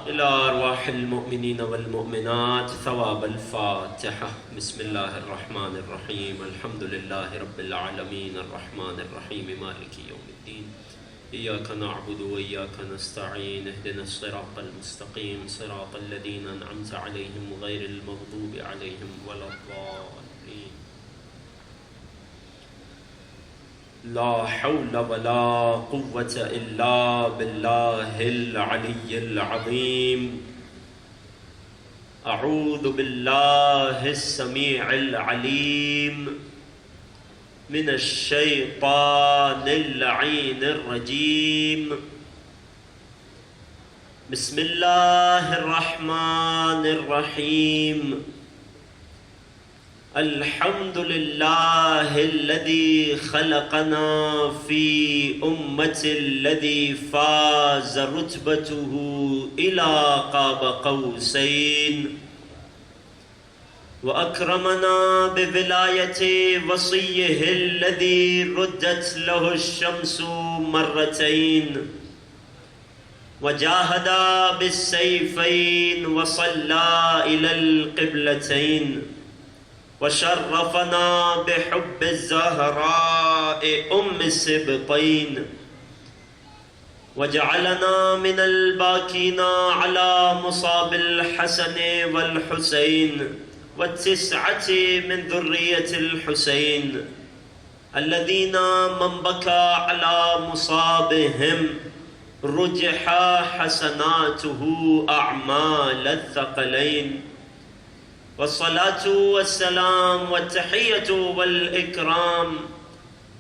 إلى أرواح المؤمنين والمؤمنات ثواب الفاتحة. بسم الله الرحمن الرحيم. الحمد لله رب العالمين الرحمن الرحيم مالك يوم الدين. إياك نعبد وإياك نستعين. اهدنا الصراط المستقيم صراط الذين أنعمت عليهم غير المغضوب عليهم ولا الضالين. لا حول ولا قوة إلا بالله العلي العظيم. أعوذ بالله السميع العليم من الشيطان اللعين الرجيم. بسم الله الرحمن الرحيم. الحمد لله الذي خلقنا في أمة الذي فاز رتبته إلى قاب قوسين وأكرمنا بولاية وصيه الذي ردت له الشمس مرتين وجاهد بالسيفين وصلى إلى القبلتين وشرفنا بحب الزهراء أم السبطين وجعلنا من الباكين على مصاب الحسن والحسين والتسعة من ذرية الحسين الذين من بكى على مصابهم رجح حسناته أعمال الثقلين. والصلاة والسلام والتحية والإكرام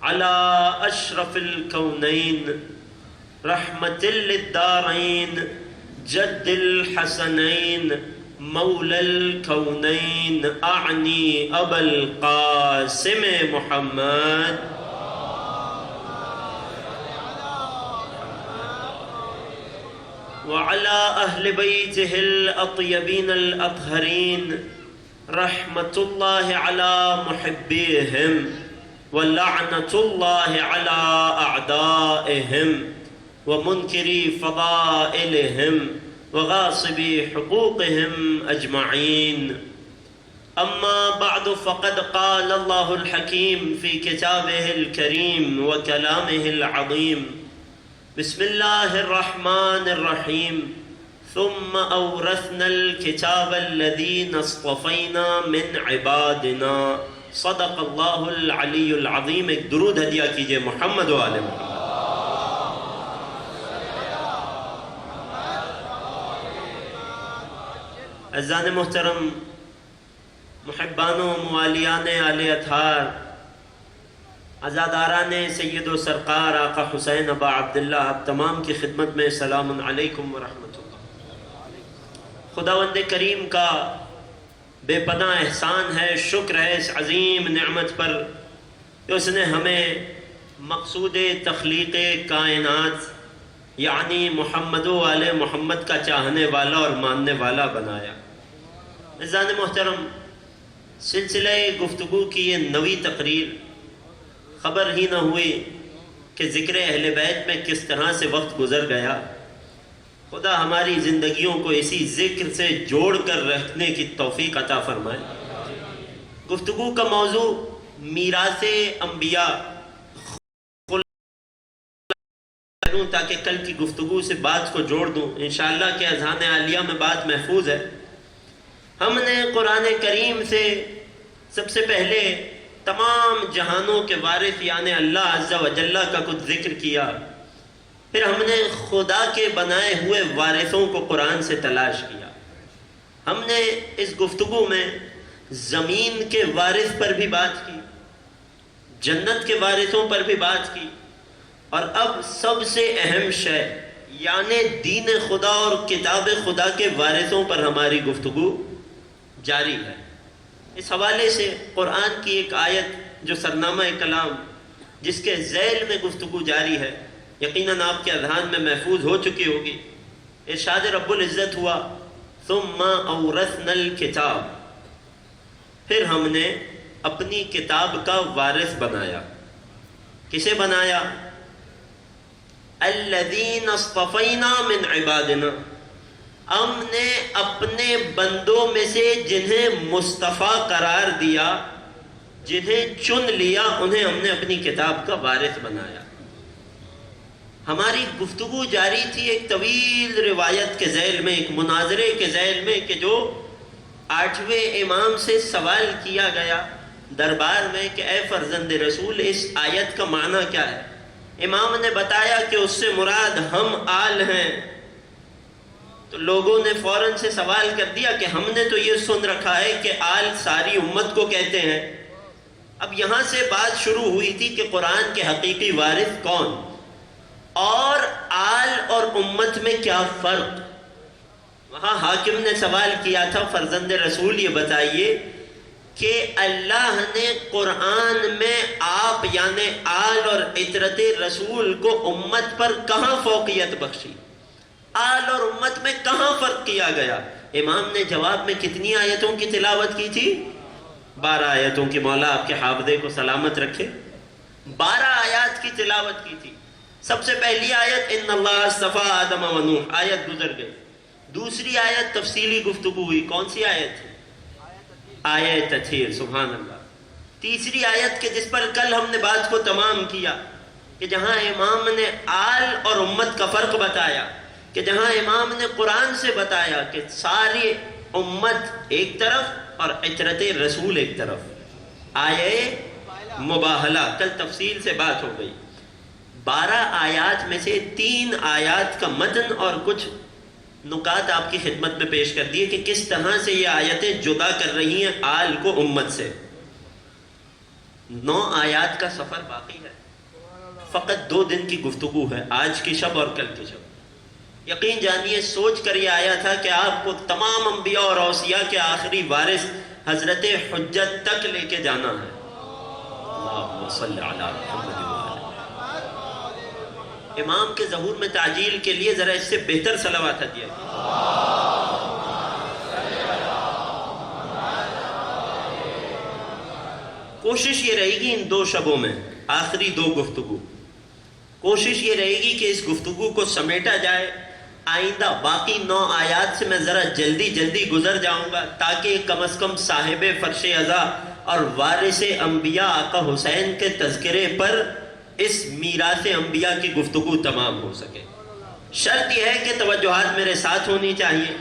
على أشرف الكونين رحمة للدارين جد الحسنين مولى الكونين أعني أبا القاسم محمد وعلى أهل بيته الأطيبين الأطهرين رحمة الله على محبيهم ولعنة الله على أعدائهم ومنكري فضائلهم وغاصبي حقوقهم أجمعين. أما بعد فقد قال الله الحكيم في كتابه الكريم وكلامه العظيم. بسم الله الرحمن الرحيم. ثم أورثنا الكتاب الذين اصطفينا من عبادنا. صدق الله العلي العظيم. ایک درود ہدیہ کیجئے محمد و آل محمد. عزیزان محترم، محبان و موالیان آل اطہار، عزاداران سید و سرکار آقا حسین ابا عبداللہ، آپ تمام کی خدمت میں سلام علیکم ورحمۃ اللہ. خداوند کریم کا بے پناہ احسان ہے، شکر ہے اس عظیم نعمت پر کہ اس نے ہمیں مقصود تخلیق کائنات یعنی محمد و آل محمد کا چاہنے والا اور ماننے والا بنایا. عزیزان محترم، سلسلہ گفتگو کی یہ نوی تقریر، خبر ہی نہ ہوئی کہ ذکر اہل بیت میں کس طرح سے وقت گزر گیا. خدا ہماری زندگیوں کو اسی ذکر سے جوڑ کر رکھنے کی توفیق عطا فرمائے. گفتگو کا موضوع میراث انبیاء، تاکہ کل کی گفتگو سے بات کو جوڑ دوں. انشاءاللہ کہ اذہان عالیہ میں بات محفوظ ہے. ہم نے قرآن کریم سے سب سے پہلے تمام جہانوں کے وارث یعنی اللہ عز و جل کا کچھ ذکر کیا. پھر ہم نے خدا کے بنائے ہوئے وارثوں کو قرآن سے تلاش کیا. ہم نے اس گفتگو میں زمین کے وارث پر بھی بات کی، جنت کے وارثوں پر بھی بات کی، اور اب سب سے اہم شے یعنی دین خدا اور کتاب خدا کے وارثوں پر ہماری گفتگو جاری ہے. اس حوالے سے قرآن کی ایک آیت جو سرنامہ کلام جس کے ذیل میں گفتگو جاری ہے یقیناً آپ کے اذہان میں محفوظ ہو چکی ہوگی. ارشاد رب العزت ہوا ثم اورثنا الکتاب، پھر ہم نے اپنی کتاب کا وارث بنایا. کسے بنایا؟ الذین اصطفینا من عبادنا، ہم نے اپنے بندوں میں سے جنہیں مصطفیٰ قرار دیا، جنہیں چن لیا، انہیں ہم نے اپنی کتاب کا وارث بنایا۔ ہماری گفتگو جاری تھی ایک طویل روایت کے ذیل میں، ایک مناظرے کے ذیل میں، کہ جو 8ویں امام سے سوال کیا گیا دربار میں کہ اے فرزند رسول، اس آیت کا معنی کیا ہے؟ امام نے بتایا کہ اس سے مراد ہم آل ہیں۔ تو لوگوں نے فوراً سے سوال کر دیا کہ ہم نے تو یہ سن رکھا ہے کہ آل ساری امت کو کہتے ہیں۔ اب یہاں سے بات شروع ہوئی تھی کہ قرآن کے حقیقی وارث کون، اور آل اور امت میں کیا فرق۔ وہاں حاکم نے سوال کیا تھا، فرزند رسول یہ بتائیے کہ اللہ نے قرآن میں آپ یعنی آل اور عترت رسول کو امت پر کہاں فوقیت بخشی، آل اور امت میں کہاں فرق کیا گیا؟ امام نے جواب میں کتنی آیتوں کی تلاوت کی تھی؟ 12 آیتوں کی۔ مولا آپ کے حافظے کو سلامت رکھے۔ 12 آیات کی تلاوت کی تھی۔ سب سے پہلی آیت ان اللہ اصطفیٰ آدم و نوح، آیت گزر گئی۔ دوسری آیت تفصیلی گفتگو ہوئی، کون سی آیت تھی؟ آیت تطہیر، سبحان اللہ۔ تیسری آیت کے جس پر کل ہم نے بات کو تمام کیا، کہ جہاں امام نے آل اور امت کا فرق بتایا، کہ جہاں امام نے قرآن سے بتایا کہ ساری امت ایک طرف اور عترت رسول ایک طرف، آیہ مباہلہ، کل تفصیل سے بات ہو گئی۔ 12 آیات میں سے 3 آیات کا متن اور کچھ نکات آپ کی خدمت میں پیش کر دیے کہ کس طرح سے یہ آیتیں جدا کر رہی ہیں آل کو امت سے۔ 9 آیات کا سفر باقی ہے، فقط 2 دن کی گفتگو ہے، آج کی شب اور کل کی شب۔ یقین جانیے سوچ کر یہ آیا تھا کہ آپ کو تمام انبیاء اور اوصیاء کے آخری وارث حضرت حجت تک لے کے جانا ہے۔ اللہم صلی علی محمد وآلہ۔ امام کے ظہور میں تعجیل کے لیے ذرا اس سے بہتر صلوات دیا۔ کوشش یہ رہے گی ان 2 شبوں میں، آخری 2 گفتگو، کوشش یہ رہے گی کہ اس گفتگو کو سمیٹا جائے۔ آئندہ باقی 9 آیات سے میں ذرا جلدی گزر جاؤں گا تاکہ کم از کم صاحب فرش عزا اور وارث انبیاء آقا حسین کے تذکرے پر اس میراث انبیاء کی گفتگو تمام ہو سکے۔ شرط یہ ہے کہ توجہات میرے ساتھ ہونی چاہیے،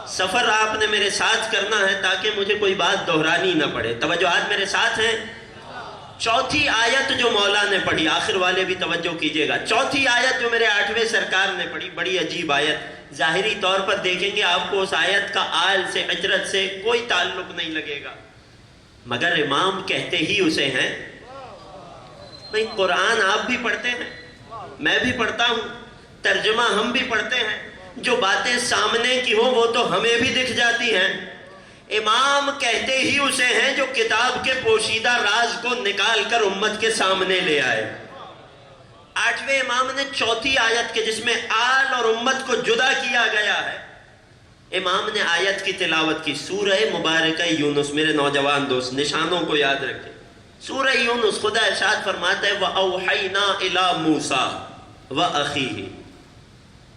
سفر آپ نے میرے ساتھ کرنا ہے تاکہ مجھے کوئی بات دہرانی نہ پڑے۔ توجہات میرے ساتھ ہیں؟ چوتھی آیت جو مولا نے پڑھی، آخر والے بھی توجہ کیجئے گا، چوتھی آیت جو میرے 8ویں سرکار نے پڑھی، بڑی عجیب آیت۔ ظاہری طور پر دیکھیں گے آپ کو اس آیت کا آل سے عترت سے کوئی تعلق نہیں لگے گا، مگر امام کہتے ہی اسے ہیں۔ بھئی قرآن آپ بھی پڑھتے ہیں، میں بھی پڑھتا ہوں، ترجمہ ہم بھی پڑھتے ہیں، جو باتیں سامنے کی ہوں وہ تو ہمیں بھی دکھ جاتی ہیں۔ امام کہتے ہی اسے ہیں جو کتاب کے پوشیدہ راز کو نکال کر امت کے سامنے لے آئے۔ 8ویں امام نے چوتھی آیت کے جس میں آل اور امت کو جدا کیا گیا ہے، امام نے آیت کی تلاوت کی۔ سورہ مبارکہ یونس، میرے نوجوان دوست نشانوں کو یاد رکھیں۔ سورہ یونس خدا ارشاد فرماتا ہے وَأَوْحَيْنَا إِلَى مُوسَى وَأَخِيهِ،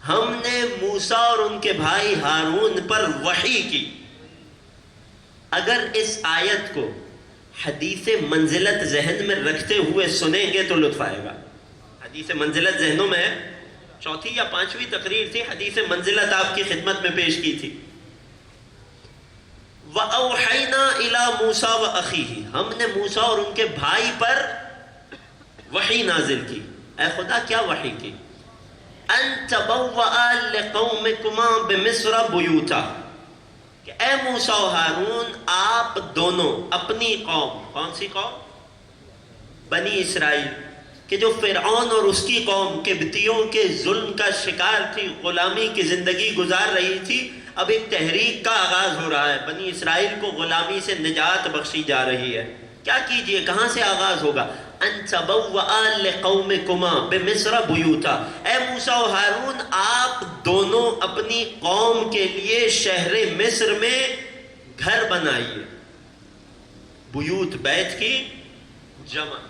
ہم نے موسیٰ اور ان کے بھائی ہارون پر وحی کی۔ اگر اس آیت کو حدیث منزلت ذہن میں رکھتے ہوئے سنیں گے تو لطف آئے گا۔ حدیث منزلت ذہنوں میں ہے، 4تھی یا 5ویں تقریر تھی، حدیث منزلت آپ کی خدمت میں پیش کی تھی۔ وَأَوْحَيْنَا إِلَى مُوسَى وَأَخِيهِ، ہم نے موسیٰ اور ان کے بھائی پر وحی نازل کی۔ اے خدا کیا وحی کی؟ أَن تَبَوَّأَ لِقَوْمِكُمَا بِمِصْرَ بُيُوتًا، کہ اے موسیٰ و ہارون آپ دونوں اپنی قوم، کون سی قوم؟ بنی اسرائیل، کہ جو فرعون اور اس کی قوم قبطیوں کے ظلم کا شکار تھی، غلامی کی زندگی گزار رہی تھی، اب ایک تحریک کا آغاز ہو رہا ہے، بنی اسرائیل کو غلامی سے نجات بخشی جا رہی ہے۔ کیا کیجئے، کہاں سے آغاز ہوگا؟ ان تبوأ لقومکما بمصر بیوتا، اے موسیٰ و ہارون آپ دونوں اپنی قوم کے لیے شہر مصر میں گھر بنائیے۔ بیوت بیت کی جمع،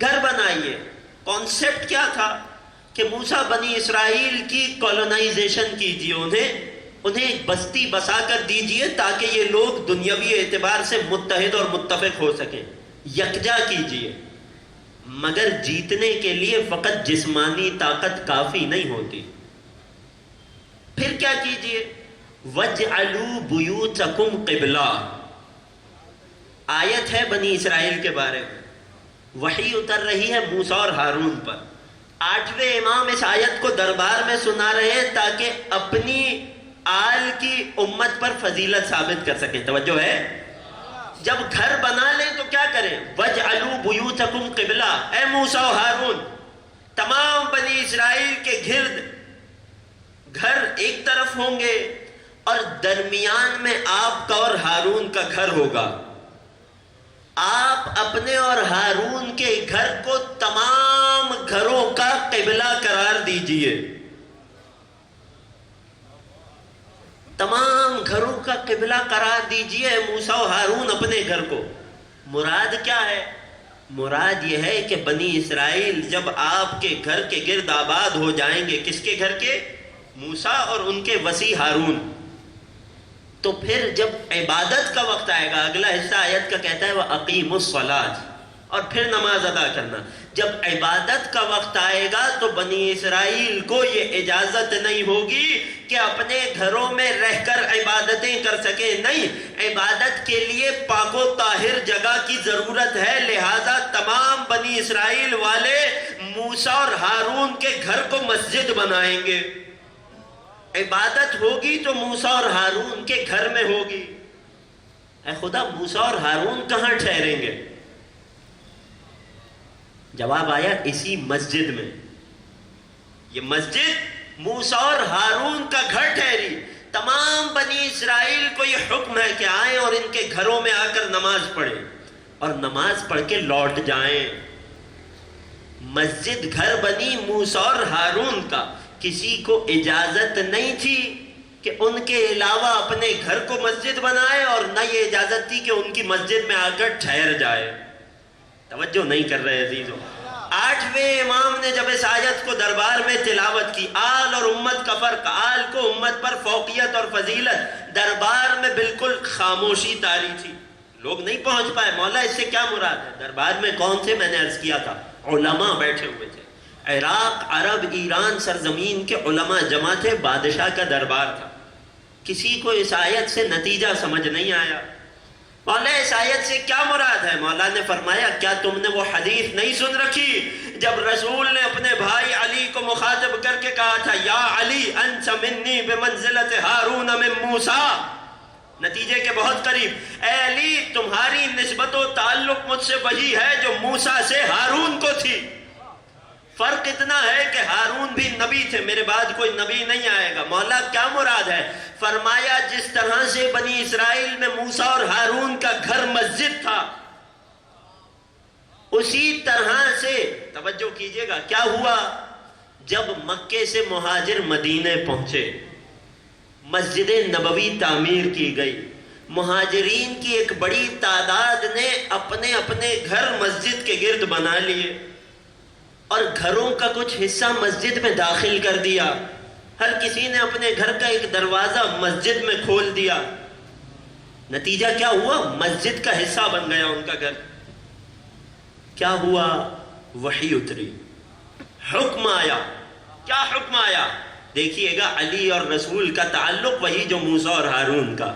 گھر بنائیے۔ کانسیپٹ کیا تھا کہ موسیٰ بنی اسرائیل کی کولونائزیشن کیجئے، انہیں انہیں ایک بستی بسا کر دیجئے تاکہ یہ لوگ دنیاوی اعتبار سے متحد اور متفق ہو سکیں، یکجا کیجئے۔ مگر جیتنے کے لیے فقط جسمانی طاقت کافی نہیں ہوتی، پھر کیا کیجئے؟ وَاجْعَلُوا بُيُوتَكُمْ قِبْلَةً، آیت ہے بنی اسرائیل کے بارے میں، وحی اتر رہی ہے موسیٰ اور ہارون پر۔ 8ویں امام اس آیت کو دربار میں سنا رہے ہیں تاکہ اپنی آل کی امت پر فضیلت ثابت کر سکیں۔ توجہ ہے؟ جب گھر بنا لیں تو کیا کریں؟ وَاجْعَلُوا بُيُوتَكُمْ قِبْلَةً، اے موسیٰ و ہارون، تمام بنی اسرائیل کے گھرد گھر ایک طرف ہوں گے اور درمیان میں آپ کا اور ہارون کا گھر ہوگا۔ آپ اپنے اور ہارون کے گھر کو تمام گھروں کا قبلہ قرار دیجئے، تمام گھروں کا قبلہ قرار دیجئے موسیٰ و ہارون اپنے گھر کو۔ مراد کیا ہے؟ مراد یہ ہے کہ بنی اسرائیل جب آپ کے گھر کے گرد آباد ہو جائیں گے، کس کے گھر کے؟ موسیٰ اور ان کے وصی ہارون، تو پھر جب عبادت کا وقت آئے گا، اگلا حصہ آیت کا کہتا ہے وَأَقِيمُوا الصَّلَاةَ، اور پھر نماز ادا کرنا۔ جب عبادت کا وقت آئے گا تو بنی اسرائیل کو یہ اجازت نہیں ہوگی کہ اپنے گھروں میں رہ کر عبادتیں کر سکیں، نہیں، عبادت کے لیے پاک و طاہر جگہ کی ضرورت ہے، لہٰذا تمام بنی اسرائیل والے موسیٰ اور ہارون کے گھر کو مسجد بنائیں گے۔ عبادت ہوگی تو موسیٰ اور ہارون کے گھر میں ہوگی۔ اے خدا، موسیٰ اور ہارون کہاں ٹھہریں گے؟ جواب آیا اسی مسجد میں۔ یہ مسجد موسیٰ اور ہارون کا گھر ٹھہری۔ تمام بنی اسرائیل کو یہ حکم ہے کہ آئیں اور ان کے گھروں میں آ کر نماز پڑھیں اور نماز پڑھ کے لوٹ جائیں۔ مسجد گھر بنی موسیٰ اور ہارون کا، کسی کو اجازت نہیں تھی کہ ان کے علاوہ اپنے گھر کو مسجد بنائے، اور نہ یہ اجازت تھی کہ ان کی مسجد میں آ کر ٹھہر جائے۔ توجہ نہیں کر رہے عزیزوں۔ 8ویں امام نے جب اس آیت کو دربار میں تلاوت کی، آل اور امت کا فرق، آل کو امت پر فوقیت اور فضیلت، دربار میں بالکل خاموشی طاری تھی، لوگ نہیں پہنچ پائے۔ مولا اس سے کیا مراد ہے؟ دربار میں کون تھے؟ میں نے عرض کیا تھا، علماء بیٹھے ہوئے تھے۔ عراق، عرب، ایران سرزمین کے علماء جمع تھے، بادشاہ کا دربار تھا۔ کسی کو اس آیت سے نتیجہ سمجھ نہیں آیا۔ مولا اس آیت سے کیا مراد ہے؟ مولا نے فرمایا کیا تم نے وہ حدیث نہیں سن رکھی جب رسول نے اپنے بھائی علی کو مخاطب کر کے کہا تھا یا علی انت منی بمنزلت ہارون من موسیٰ، نتیجے کے بہت قریب، اے علی تمہاری نسبت و تعلق مجھ سے وہی ہے جو موسیٰ سے ہارون کو تھی۔ فرق اتنا ہے کہ ہارون بھی نبی تھے، میرے بعد کوئی نبی نہیں آئے گا۔ مولا کیا مراد ہے؟ فرمایا جس طرح سے بنی اسرائیل میں موسیٰ اور ہارون کا گھر مسجد تھا، اسی طرح سے توجہ کیجئے گا کیا ہوا جب مکے سے مہاجر مدینے پہنچے، مسجد نبوی تعمیر کی گئی، مہاجرین کی ایک بڑی تعداد نے اپنے اپنے گھر مسجد کے گرد بنا لیے اور گھروں کا کچھ حصہ مسجد میں داخل کر دیا، ہر کسی نے اپنے گھر کا ایک دروازہ مسجد میں کھول دیا۔ نتیجہ کیا ہوا؟ مسجد کا حصہ بن گیا ان کا گھر۔ کیا ہوا؟ وحی اتری، حکم آیا۔ کیا حکم آیا؟ دیکھیے گا علی اور رسول کا تعلق وہی جو موسیٰ اور ہارون کا۔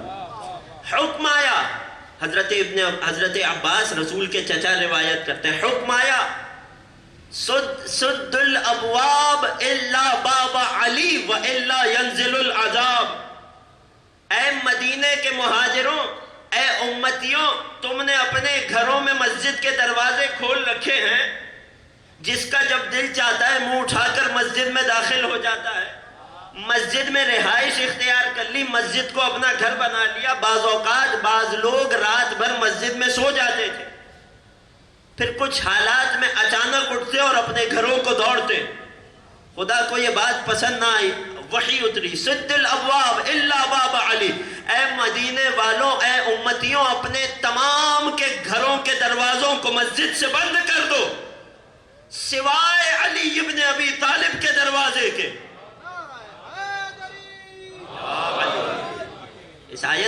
حکم آیا، حضرت عباس رسول کے چچا روایت کرتے ہیں، حکم آیا سد الابواب الا باب علی و الا ینزل العذاب۔ اے مدینے کے مہاجروں، اے امتیوں، تم نے اپنے گھروں میں مسجد کے دروازے کھول رکھے ہیں، جس کا جب دل چاہتا ہے منہ اٹھا کر مسجد میں داخل ہو جاتا ہے، مسجد میں رہائش اختیار کر لی، مسجد کو اپنا گھر بنا لیا۔ بعض اوقات بعض لوگ رات بھر مسجد میں سو جاتے تھے، پھر کچھ حالات میں اچانک اٹھتے اور اپنے گھروں کو دوڑتے۔ خدا کو یہ بات پسند نہ آئی، وحی اتری سد الابواب الا باب علی، اے مدینے والوں، اے امتیوں، اپنے تمام کے گھروں کے دروازوں کو مسجد سے بند کر دو سوائے علی ابن ابی طالب کے دروازے کے۔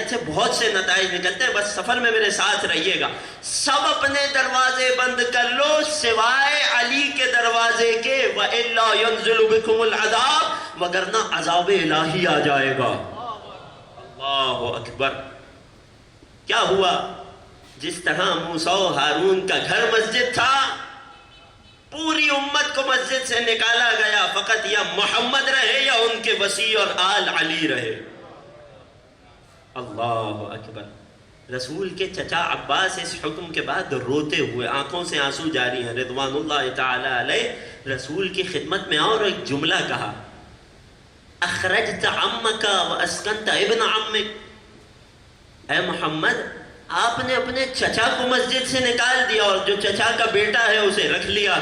آیت سے بہت سے نتائج نکلتے ہیں، بس سفر میں میرے ساتھ رہیے گا۔ سب اپنے دروازے بند کر لو سوائے علی کے دروازے کے، وَإِلَّا يَنزِلُ بِكُمُ الْعَذَابُ، وگرنہ عذاب الہی آ جائے گا۔ اللہ اکبر۔ کیا ہوا؟ جس طرح موسیٰ و ہارون کا گھر مسجد تھا، پوری امت کو مسجد سے نکالا گیا، فقط یا محمد رہے یا ان کے وصی اور آل علی رہے۔ اللہ اکبر۔ رسول کے چچا عباس اس حکم کے بعد روتے ہوئے، آنکھوں سے آنسو جاری ہیں رضوان اللہ تعالی علیہ، رسول کی خدمت میں اور ایک جملہ کہا، اخرجت عمک واسکنت ابن عمک، اے محمد آپ نے اپنے چچا کو مسجد سے نکال دیا اور جو چچا کا بیٹا ہے اسے رکھ لیا۔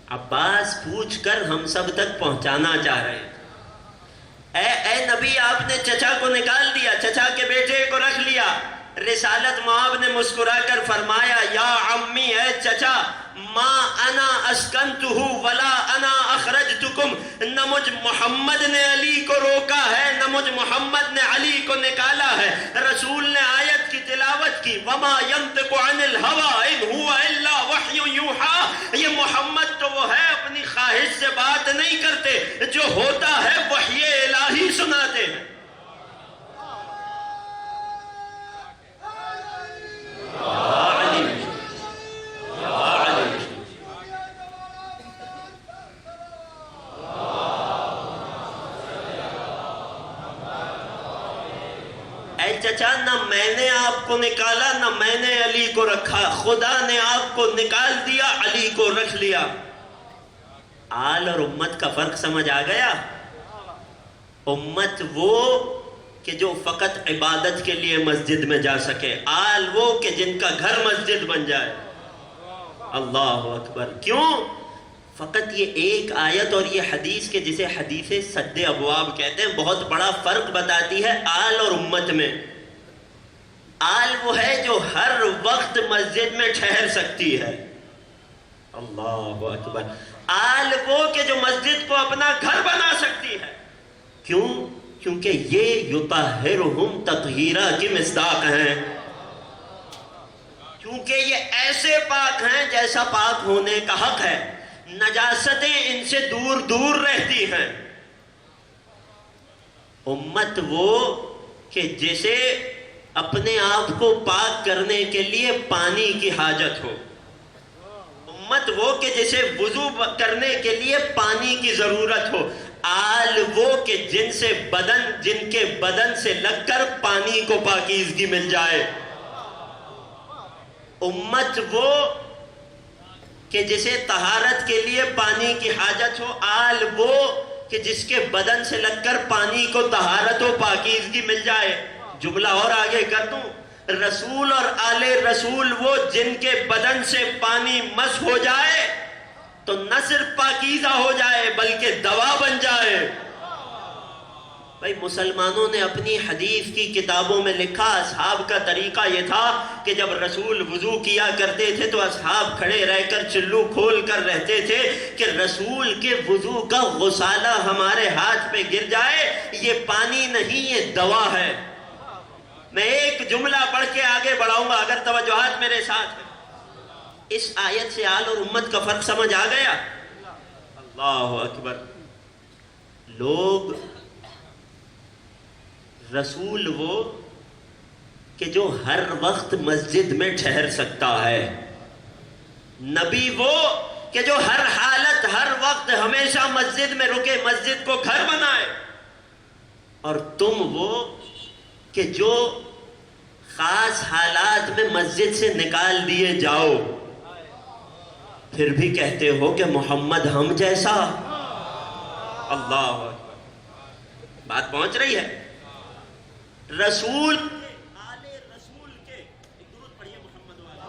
عباس پوچھ کر ہم سب تک پہنچانا چاہ رہے ہیں، اے نبی آپ نے چچا کو نکال دیا، چچا کے بیٹے کو رکھ لیا۔ رسالت معاب نے مسکرا کر فرمایا، یا عمی، اے چچا، ما انا اسکنتہ ولا انا اخرجتکم، نہ مجھ محمد نے علی کو روکا ہے نہ مجھ محمد نے علی کو نکالا ہے۔ رسول نے آیت کی تلاوت کی، وما ينطق عن الهوى ان هو الا وحی یوحی، یہ محمد تو وہ ہے اپنی خواہش سے بات نہیں کرتے، جو ہوتا ہے وحی الہی سناتے ہیں۔ چچا، نہ میں نے آپ کو نکالا نہ میں نے علی کو رکھا، خدا نے آپ کو نکال دیا، علی کو رکھ لیا۔ آل اور امت کا فرق سمجھ آ گیا؟ امت وہ کہ جو فقط عبادت کے لیے مسجد میں جا سکے، آل وہ کہ جن کا گھر مسجد بن جائے۔ اللہ اکبر۔ کیوں؟ فقط یہ ایک آیت اور یہ حدیث کے جسے حدیث سد ابواب کہتے ہیں بہت بڑا فرق بتاتی ہے آل اور امت میں۔ آل وہ ہے جو ہر وقت مسجد میں ٹھہر سکتی ہے۔ اللہ اکبر۔ آل وہ کہ جو مسجد کو اپنا گھر بنا سکتی ہے۔ کیوں؟ کیونکہ یہ یطہرہم تطہیرہ کی مصداق ہیں، کیونکہ یہ ایسے پاک ہیں جیسا پاک ہونے کا حق ہے، نجاستیں ان سے دور دور رہتی ہیں۔ امت وہ کہ جسے اپنے آپ کو پاک کرنے کے لیے پانی کی حاجت ہو، امت وہ کہ جسے وضو کرنے کے لیے پانی کی ضرورت ہو، آل وہ کہ جن کے بدن سے لگ کر پانی کو پاکیزگی مل جائے، امت وہ کہ جسے طہارت کے لیے پانی کی حاجت ہو، آل وہ کہ جس کے بدن سے لگ کر پانی کو طہارت و پاکیزگی مل جائے۔ جملہ اور آگے کر دوں، رسول اور آل رسول وہ جن کے بدن سے پانی مس ہو جائے تو نہ صرف پاکیزہ ہو جائے بلکہ دوا بن جائے۔ بھائی مسلمانوں نے اپنی حدیث کی کتابوں میں لکھا، اصحاب کا طریقہ یہ تھا کہ جب رسول وضو کیا کرتے تھے تو اصحاب کھڑے رہ کر چلو کھول کر رہتے تھے کہ رسول کے وضو کا غسالہ ہمارے ہاتھ پہ گر جائے، یہ پانی نہیں یہ دوا ہے۔ میں ایک جملہ پڑھ کے آگے بڑھاؤں گا اگر توجہات میرے ساتھ ہیں۔ اس آیت سے آل اور امت کا فرق سمجھ آ گیا؟ اللہ اکبر۔ لوگ رسول وہ کہ جو ہر وقت مسجد میں ٹھہر سکتا ہے، نبی وہ کہ جو ہر حالت ہر وقت ہمیشہ مسجد میں رکے، مسجد کو گھر بنائے، اور تم وہ کہ جو خاص حالات میں مسجد سے نکال دیے جاؤ پھر بھی کہتے ہو کہ محمد ہم جیسا۔ اللہ اکبر۔ بات پہنچ رہی ہے؟ رسول آل رسول کے ایک درود پڑھیے محمد والا۔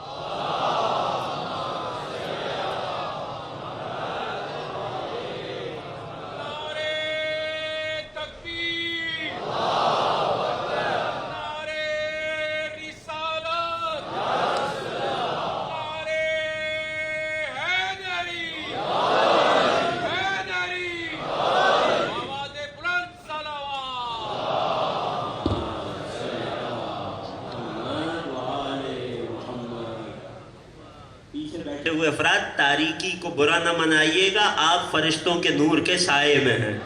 تاریکی کو برا نہ منائیے گا، آپ فرشتوں کے نور کے سائے میں ہیں۔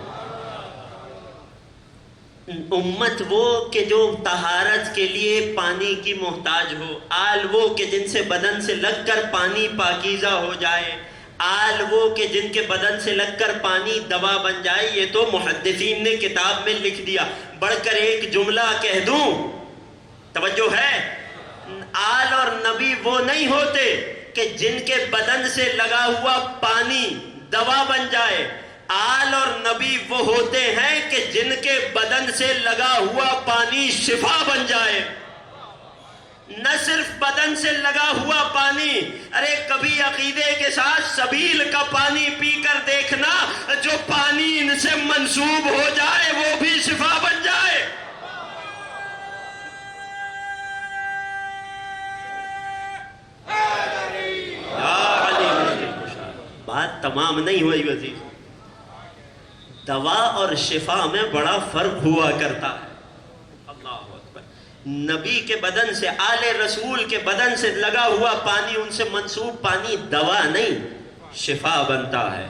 امت وہ کہ جو طہارت کے لیے پانی کی محتاج ہو، آل وہ کہ جن سے بدن سے لگ کر پانی پاکیزہ ہو جائے، آل وہ کہ جن کے بدن سے لگ کر پانی دوا بن جائے۔ یہ تو محدثین نے کتاب میں لکھ دیا۔ بڑھ کر ایک جملہ کہہ دوں، توجہ ہے، آل اور نبی وہ نہیں ہوتے کہ جن کے بدن سے لگا ہوا پانی دوا بن جائے، آل اور نبی وہ ہوتے ہیں کہ جن کے بدن سے لگا ہوا پانی شفا بن جائے۔ نہ صرف بدن سے لگا ہوا پانی، ارے کبھی عقیدے کے ساتھ سبیل کا پانی پی کر دیکھنا، جو پانی ان سے منسوب ہو جائے وہ بھی شفا بن جائے۔ بات تمام نہیں ہوئی وزیر، دوا اور شفا میں بڑا فرق ہوا کرتا ہے۔ اللہ اکبر۔ نبی کے بدن سے، آل رسول کے بدن سے لگا ہوا پانی، ان سے منسوب پانی دوا نہیں شفا بنتا ہے۔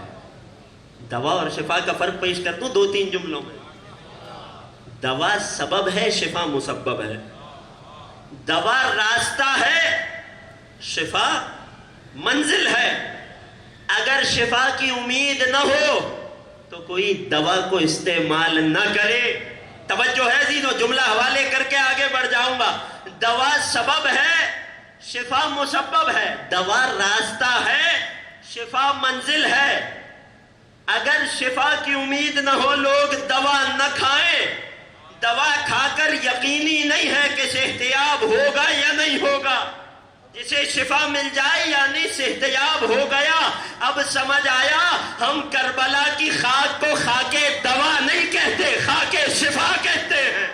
دوا اور شفا کا فرق پیش کرتا ہوں 2-3 جملوں میں۔ دوا سبب ہے، شفا مسبب ہے۔ دوا راستہ ہے، شفا منزل ہے۔ اگر شفا کی امید نہ ہو تو کوئی دوا کو استعمال نہ کرے۔ توجہ ہے عزیزو، جملہ حوالے کر کے آگے بڑھ جاؤں گا۔ دوا سبب ہے، شفا مسبب ہے۔ دوا راستہ ہے، شفا منزل ہے۔ اگر شفا کی امید نہ ہو، لوگ دوا نہ کھائیں۔ دوا کھا کر یقینی نہیں ہے کہ صحتیاب ہوگا یا نہیں ہوگا۔ جسے شفا مل جائے یعنی صحتیاب ہو گیا۔ اب سمجھ آیا، ہم کربلا کی خاک کو خاک دوا نہیں کہتے، خاک شفا کہتے ہیں۔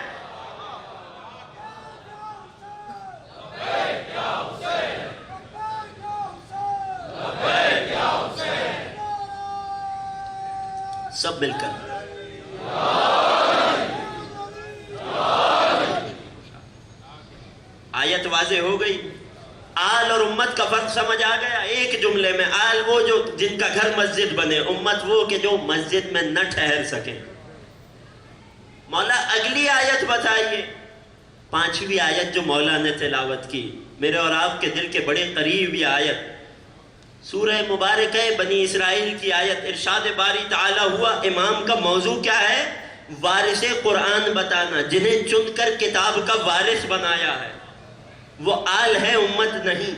سب مل کر آیت واضح ہو گئی۔ آل اور امت کا فرق سمجھ آ گیا ایک جملے میں۔ آل وہ جو جن کا گھر مسجد بنے، امت وہ کہ جو مسجد میں نہ ٹھہر سکے۔ مولا اگلی آیت بتائیے، 5ویں آیت جو مولا نے تلاوت کی، میرے اور آپ کے دل کے بڑے قریب یہ آیت، سورہ مبارکہ بنی اسرائیل کی آیت۔ ارشاد باری تعالیٰ ہوا، امام کا موضوع کیا ہے؟ وارث قرآن بتانا، جنہیں چن کر کتاب کا وارث بنایا ہے، وہ آل ہے، امت نہیں۔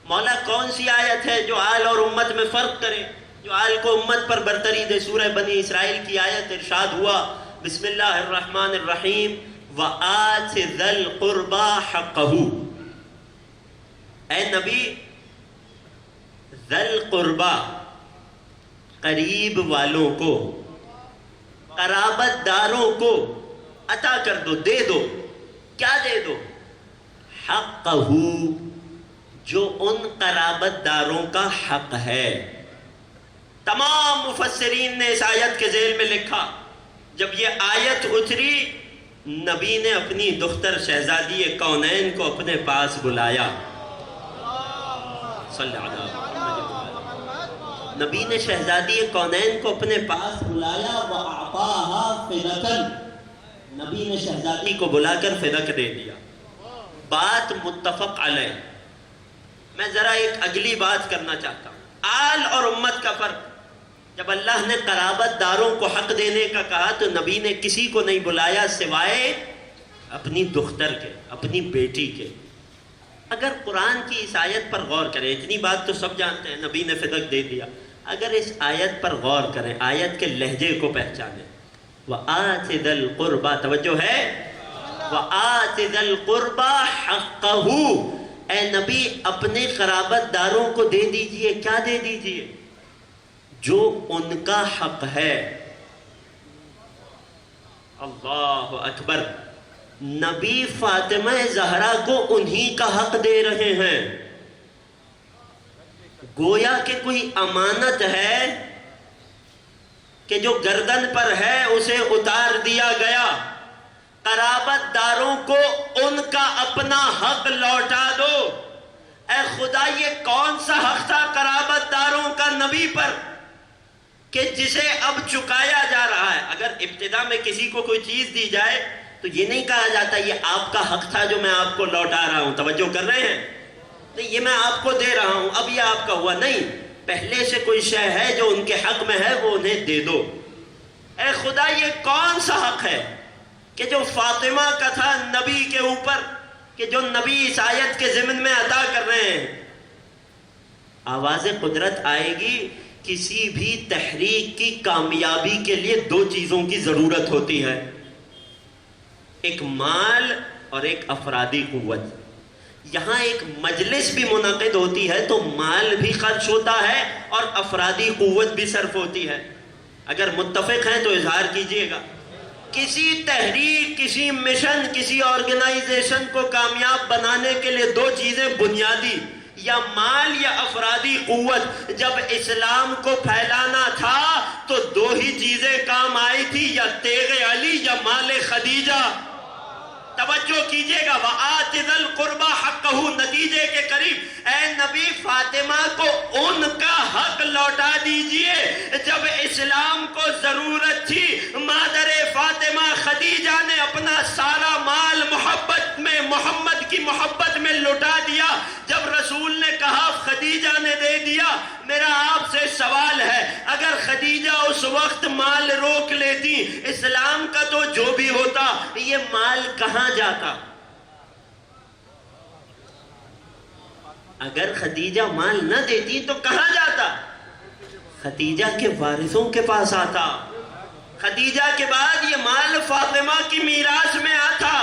مولا کون سی آیت ہے جو آل اور امت میں فرق کرے، جو آل کو امت پر برتری دے؟ سورہ بنی اسرائیل کی آیت۔ ارشاد ہوا، بسم اللہ الرحمن الرحیم، وَآتِ ذَا الْقُرْبَى حَقَّهُ۔ اے نبی، ذَا الْقُرْبَى، قریب والوں کو، قرابت داروں کو عطا کر دو، دے دو۔ کیا دے دو؟ حقہ، جو ان قرابت داروں کا حق ہے۔ تمام مفسرین نے اس آیت کے ذیل میں لکھا، جب یہ آیت اتری، نبی نے اپنی دختر شہزادی کونین کو اپنے پاس بلایا۔ صلی اللہ علیہ وسلم۔ نبی نے شہزادی کونین کو اپنے پاس بلایا، وَأَعْطَاهَا فِدَةً، نبی نے شہزادی کو بلا کر فدق دے دیا۔ بات متفق علیہ۔ میں ذرا ایک اگلی بات کرنا چاہتا ہوں، آل اور امت کا فرق۔ جب اللہ نے قرابت داروں کو حق دینے کا کہا تو نبی نے کسی کو نہیں بلایا سوائے اپنی دختر کے، اپنی بیٹی کے۔ اگر قرآن کی اس آیت پر غور کریں، اتنی بات تو سب جانتے ہیں، نبی نے فدق دے دیا۔ اگر اس آیت پر غور کریں، آیت کے لہجے کو پہچانیں، وَآتِ ذَا الْقُرْبَى، توجہ ہے، وَآتِ ذَا الْقُرْبَى حَقَّهُ، اے نبی اپنے قرابت داروں کو دے دیجئے۔ کیا دے دیجئے؟ جو ان کا حق ہے۔ اللہ اکبر۔ نبی فاطمہ زہرا کو انہی کا حق دے رہے ہیں۔ گویا کہ کوئی امانت ہے کہ جو گردن پر ہے اسے اتار دیا گیا۔ قرابت داروں کو ان کا اپنا حق لوٹا دو۔ اے خدا یہ کون سا حق تھا قرابت داروں کا نبی پر کہ جسے اب چکایا جا رہا ہے؟ اگر ابتدا میں کسی کو کوئی چیز دی جائے تو یہ نہیں کہا جاتا یہ آپ کا حق تھا جو میں آپ کو لوٹا رہا ہوں. توجہ کر رہے ہیں؟ نہیں، یہ میں آپ کو دے رہا ہوں، اب یہ آپ کا ہوا. نہیں، پہلے سے کوئی شے ہے جو ان کے حق میں ہے، وہ انہیں دے دو. اے خدا یہ کون سا حق ہے کہ جو فاطمہ کا تھا نبی کے اوپر، کہ جو نبی اس آیت کے ضمن میں عطا کر رہے ہیں. آواز قدرت آئے گی. کسی بھی تحریک کی کامیابی کے لیے دو چیزوں کی ضرورت ہوتی ہے، ایک مال اور ایک افرادی قوت. یہاں ایک مجلس بھی منعقد ہوتی ہے تو مال بھی خرچ ہوتا ہے اور افرادی قوت بھی صرف ہوتی ہے. اگر متفق ہیں تو اظہار کیجئے گا. کسی تحریک، کسی مشن، کسی آرگنائزیشن کو کامیاب بنانے کے لیے دو چیزیں بنیادی، یا مال یا افرادی قوت. جب اسلام کو پھیلانا تھا تو دو ہی چیزیں کام آئی تھی، یا تیغ علی یا مال خدیجہ. توجہ کیجئے گا. وَآتِ ذَا الْقُرْبَى حَقَّهُ، نتیجے کے قریب اے نبی فاطمہ کو ان کا حق لوٹا دیجئے. جب اسلام کو ضرورت تھی مادر فاطمہ خدیجہ نے اپنا سارا مال محبت میں، محمد کی محبت میں لوٹا دیا. جب رسول نے کہا خدیجہ نے دے دیا. میرا آپ سے سوال ہے، اگر خدیجہ اس وقت مال روک لیتی، اسلام کا تو جو بھی ہوتا، یہ مال کہاں جاتا؟ اگر خدیجہ مال نہ دیتی تو کہاں جاتا؟ خدیجہ کے وارثوں کے پاس آتا. خدیجہ کے بعد یہ مال فاطمہ کی میراث میں آتا.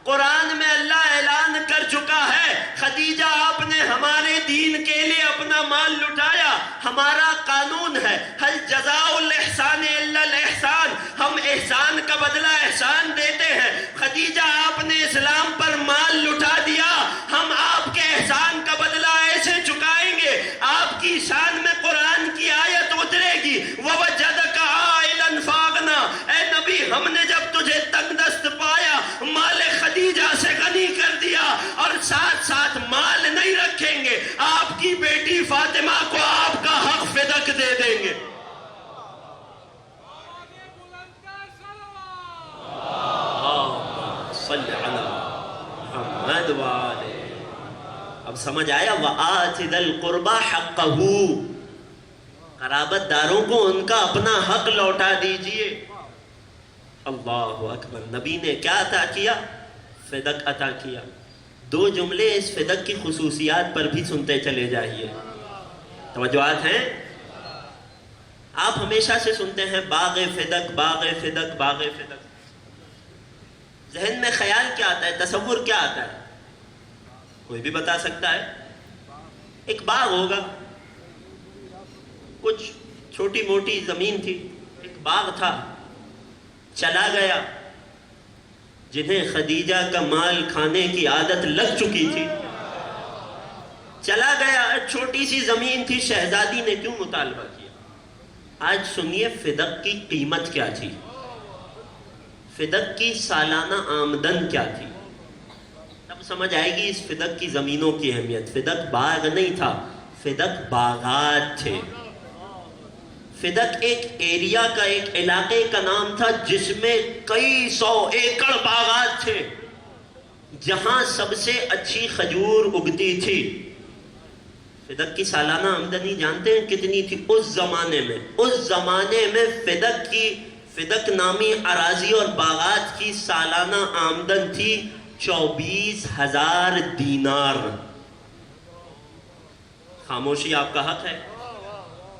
قرآن میں اللہ اعلان کر چکا ہے، خدیجہ آپ نے ہمارے دین کے لیے اپنا مال لٹایا. ہمارا قانون ہے ہل جزاء الاحسان الا الاحسان، ہم احسان کا بدلہ احسان دیتے ہیں. خدیجہ آپ نے اسلام پر مال لٹا دیا، ہم آپ کے احسان کا بدلہ ایسے چکائیں گے. آپ کی شان میں قرآن کی آیت اترے گی وَوَجَدَكَ عَائِلًا فَأَغْنَىٰ. اے نبی ہم نے جب تجھے تنگ دست پایا مال خدیجہ سے غنی کر دیا، اور ساتھ ساتھ مال نہیں رکھیں گے، آپ کی بیٹی فاطمہ کو آپ کا حق فدق دے دیں گے. صلی علی محمد وآلہ. اب سمجھ آیا؟ وَآتِ ذَا الْقُرْبَى حَقَّهُ، قرابت داروں کو ان کا اپنا حق لوٹا دیجئے. اللہ اکبر. نبی نے کیا عطا کیا؟ فدق عطا کیا. دو جملے اس فدق کی خصوصیات پر بھی سنتے چلے جائیے. توجہات ہیں؟ آپ ہمیشہ سے سنتے ہیں باغ فدق، باغ فدق، باغ فدق. ذہن میں خیال کیا آتا ہے؟ تصور کیا آتا ہے؟ کوئی بھی بتا سکتا ہے؟ ایک باغ ہوگا، کچھ چھوٹی موٹی زمین تھی، ایک باغ تھا. چلا گیا. جنہیں خدیجہ کا مال کھانے کی عادت لگ چکی تھی، چلا گیا. چھوٹی سی زمین تھی، شہزادی نے کیوں مطالبہ کیا؟ آج سنیے فدق کی قیمت کیا تھی، فدق کی سالانہ آمدن کیا تھی. تب سمجھ آئے گی اس فدق کی زمینوں کی اہمیت. فدق باغ نہیں تھا، فدق باغات تھے. فدق ایک ایریا کا، ایک علاقے کا نام تھا جس میں کئی 100 ایکڑ باغات تھے، جہاں سب سے اچھی کھجور اگتی تھی. فدق کی سالانہ آمدنی جانتے ہیں کتنی تھی اس زمانے میں؟ اس زمانے میں فدق نامی اراضی اور باغات کی سالانہ آمدن تھی 24,000 دینار. خاموشی آپ کا حق ہے.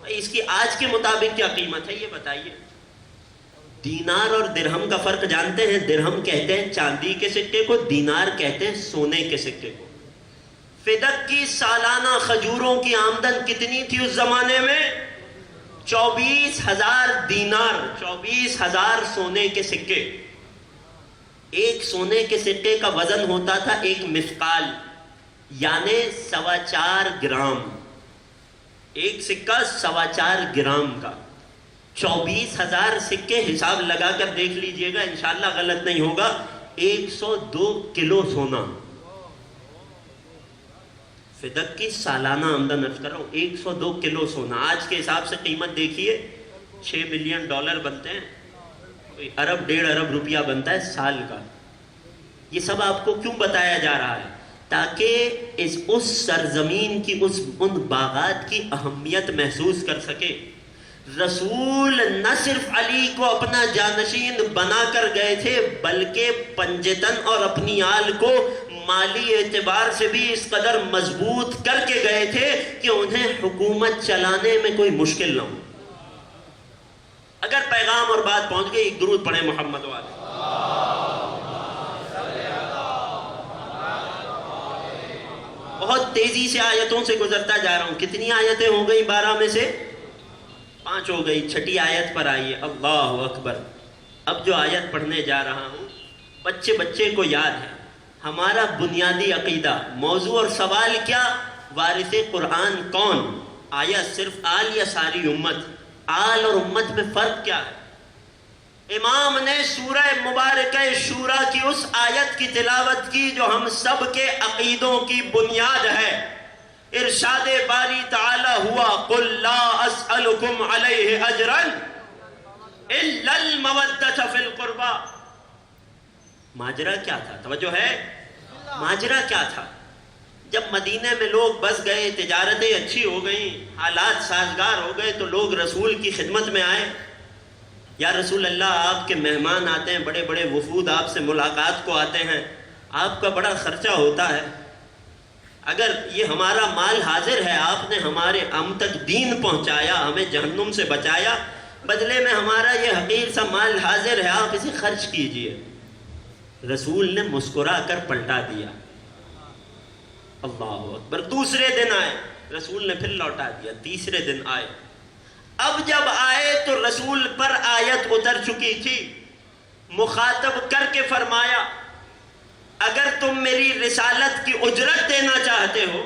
اس کی آج کے مطابق کیا قیمت ہے یہ بتائیے. دینار اور درہم کا فرق جانتے ہیں؟ درہم کہتے ہیں چاندی کے سکے کو، دینار کہتے ہیں سونے کے سکے کو. فدق کی سالانہ کھجوروں کی آمدن کتنی تھی اس زمانے میں؟ 24,000 دینار، 24,000 سونے کے سکے. ایک سونے کے سکے کا وزن ہوتا تھا 1 مثقال، یعنی 4.25 گرام. ایک سکہ 4.25 گرام کا. 24,000 سکے، حساب لگا کر دیکھ لیجئے گا انشاءاللہ غلط نہیں ہوگا. 102 کلو سونا. فدق کی سالانہ آمدن عرض کر رہا ہوں 102 کلو سونا، آج کے حساب سے قیمت دیکھیے $6 بلین بنتے ہیں، کوئی ارب 1.5 ارب روپیہ بنتا ہے سال کا۔ یہ سب آپ کو کیوں بتایا جا رہا ہے؟ تاکہ اس سرزمین کی ان باغات کی اہمیت محسوس کر سکے۔ رسول نہ صرف علی کو اپنا جانشین بنا کر گئے تھے، بلکہ پنجتن اور اپنی آل کو مالی اعتبار سے بھی اس قدر مضبوط کر کے گئے تھے کہ انہیں حکومت چلانے میں کوئی مشکل نہ ہو۔ اگر پیغام اور بات پہنچ گئی، ایک درود پڑھیں محمد والے۔ بہت تیزی سے آیتوں سے گزرتا جا رہا ہوں۔ کتنی آیتیں ہو گئی؟ 12 میں سے 5 ہو گئی، 6ٹھی آیت پر آئیے۔ اللہ اکبر۔ اب جو آیت پڑھنے جا رہا ہوں، بچے کو یاد ہے ہمارا بنیادی عقیدہ، موضوع اور سوال کیا؟ وارث قرآن کون؟ آیت صرف آل یا ساری امت؟ آل اور امت میں فرق کیا ہے؟ امام نے سورہ مبارکہ شورا کی اس آیت کی تلاوت کی جو ہم سب کے عقیدوں کی بنیاد ہے۔ ارشاد باری تعالی ہوا قل لا اسألکم علیہ اجرا الا المودۃ فی القربى۔ ماجرا کیا تھا؟ توجہ ہے؟ ماجرا کیا تھا؟ جب مدینے میں لوگ بس گئے، تجارتیں اچھی ہو گئیں، حالات سازگار ہو گئے، تو لوگ رسول کی خدمت میں آئے۔ یا رسول اللہ، آپ کے مہمان آتے ہیں، بڑے بڑے وفود آپ سے ملاقات کو آتے ہیں، آپ کا بڑا خرچہ ہوتا ہے، اگر یہ ہمارا مال حاضر ہے، آپ نے ہم تک دین پہنچایا، ہمیں جہنم سے بچایا، بدلے میں ہمارا یہ حقیر سا مال حاضر ہے، آپ اسے خرچ کیجئے۔ رسول نے مسکرا کر پلٹا دیا۔ اللہ اکبر۔ دوسرے دن آئے، رسول نے پھر لوٹا دیا۔ تیسرے دن آئے، اب جب آئے تو رسول پر آیت اتر چکی تھی، مخاطب کر کے فرمایا اگر تم میری رسالت کی اجرت دینا چاہتے ہو،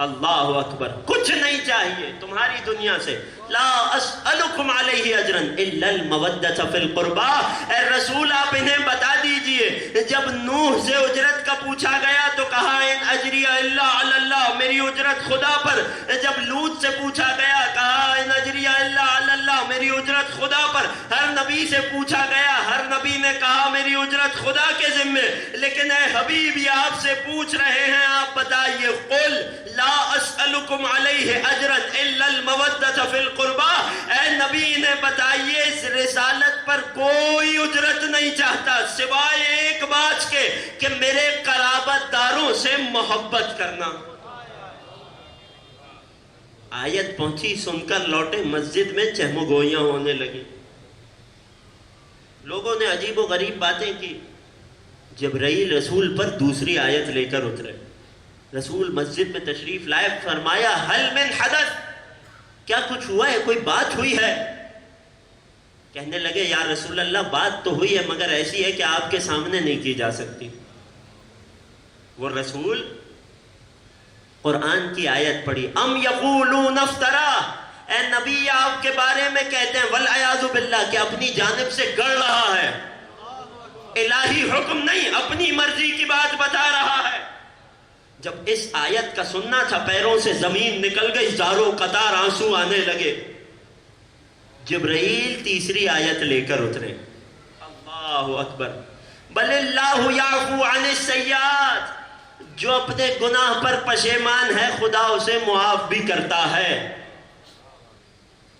اللہ اکبر، کچھ نہیں چاہیے تمہاری دنیا سے، لا اسألکم علیہ اجرا الا المودۃ فی القربى۔ اے رسول، آپ انہیں بتا دیجئے جب نوح سے اجرت کا پوچھا گیا تو کہا ان اجری الا علی اللہ، میری اجرت خدا پر۔ جب لوط سے پوچھا گیا کہا ان اجری الا علی اللہ، میری اجرت خدا پر۔ ہر نبی سے پوچھا گیا، ہر نبی نے کہا میری اجرت خدا کے ذمے۔ لیکن اے حبیب، یہ آپ سے پوچھ رہے ہیں، آپ بتائیے قل لا اسألکم علیہ اجرا الا المودۃ فی القربى۔ اے نبی، انہیں بتائیے اس رسالت پر کوئی اجرت نہیں چاہتا سوائے ایک بات کے کہ میرے قرابت داروں سے محبت کرنا۔ آیت پہنچی، سن کر لوٹے، مسجد میں چہم و گوئیاں ہونے لگی، لوگوں نے عجیب و غریب باتیں کی۔ جبرائیل رسول پر دوسری آیت لے کر اترے، رسول مسجد میں تشریف لائے، فرمایا ہل من حدث، کیا کچھ ہوا ہے، کوئی بات ہوئی ہے؟ کہنے لگے یا رسول اللہ، بات تو ہوئی ہے مگر ایسی ہے کہ آپ کے سامنے نہیں کی جا سکتی۔ وہ رسول قرآن کی آیت پڑھی، ام یقولون افترا، اے نبی آپ کے بارے میں کہتے ہیں والعیاذ باللہ کہ اپنی جانب سے گڑھ رہا ہے، الہی حکم نہیں، اپنی مرضی کی بات بتا رہا ہے۔ جب اس آیت کا سننا تھا، پیروں سے زمین نکل گئی، زاروں قطار آنسو آنے لگے۔ جبرائیل تیسری آیت لے کر اترے، اللہ اکبر، بل اللہ یعفو عن السیئات، جو اپنے گناہ پر پشیمان ہے خدا اسے معاف بھی کرتا ہے۔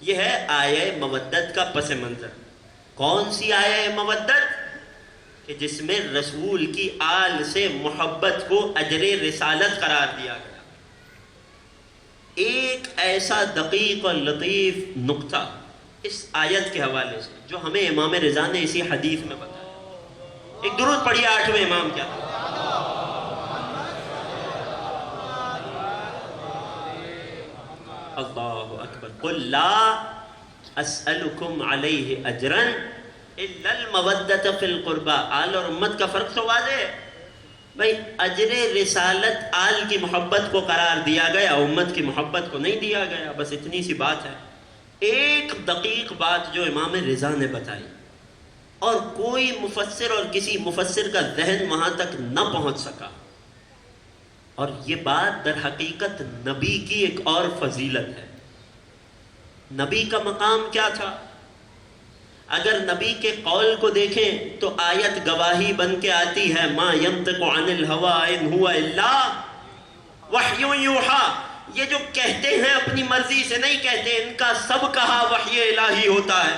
یہ ہے آیہ مودت کا پس منظر۔ کون سی آیہ مودت؟ کہ جس میں رسول کی آل سے محبت کو اجر رسالت قرار دیا گیا۔ ایک ایسا دقیق اور لطیف نقطہ اس آیت کے حوالے سے جو ہمیں امام رضا نے اسی حدیث میں بتایا۔ ایک درود پڑھیے، 8ویں امام کیا تھا؟ اللہ اکبر، قل لا اسألکم علیہ اجرا الا المودۃ فی القربى۔ آل اور امت کا فرق تو واضح ہے بھائی، اجر رسالت آل کی محبت کو قرار دیا گیا، امت کی محبت کو نہیں دیا گیا، بس اتنی سی بات ہے۔ ایک دقیق بات جو امام رضا نے بتائی، اور کوئی مفسر اور کسی مفسر کا ذہن وہاں تک نہ پہنچ سکا، اور یہ بات در حقیقت نبی کی ایک اور فضیلت ہے۔ نبی کا مقام کیا تھا؟ اگر نبی کے قول کو دیکھیں تو آیت گواہی بن کے آتی ہے، ما ینطق عن الہوی ان ہوا الا وحی یوحی۔ یہ جو کہتے ہیں اپنی مرضی سے نہیں کہتے، ان کا سب کہا وحی الہی ہوتا ہے۔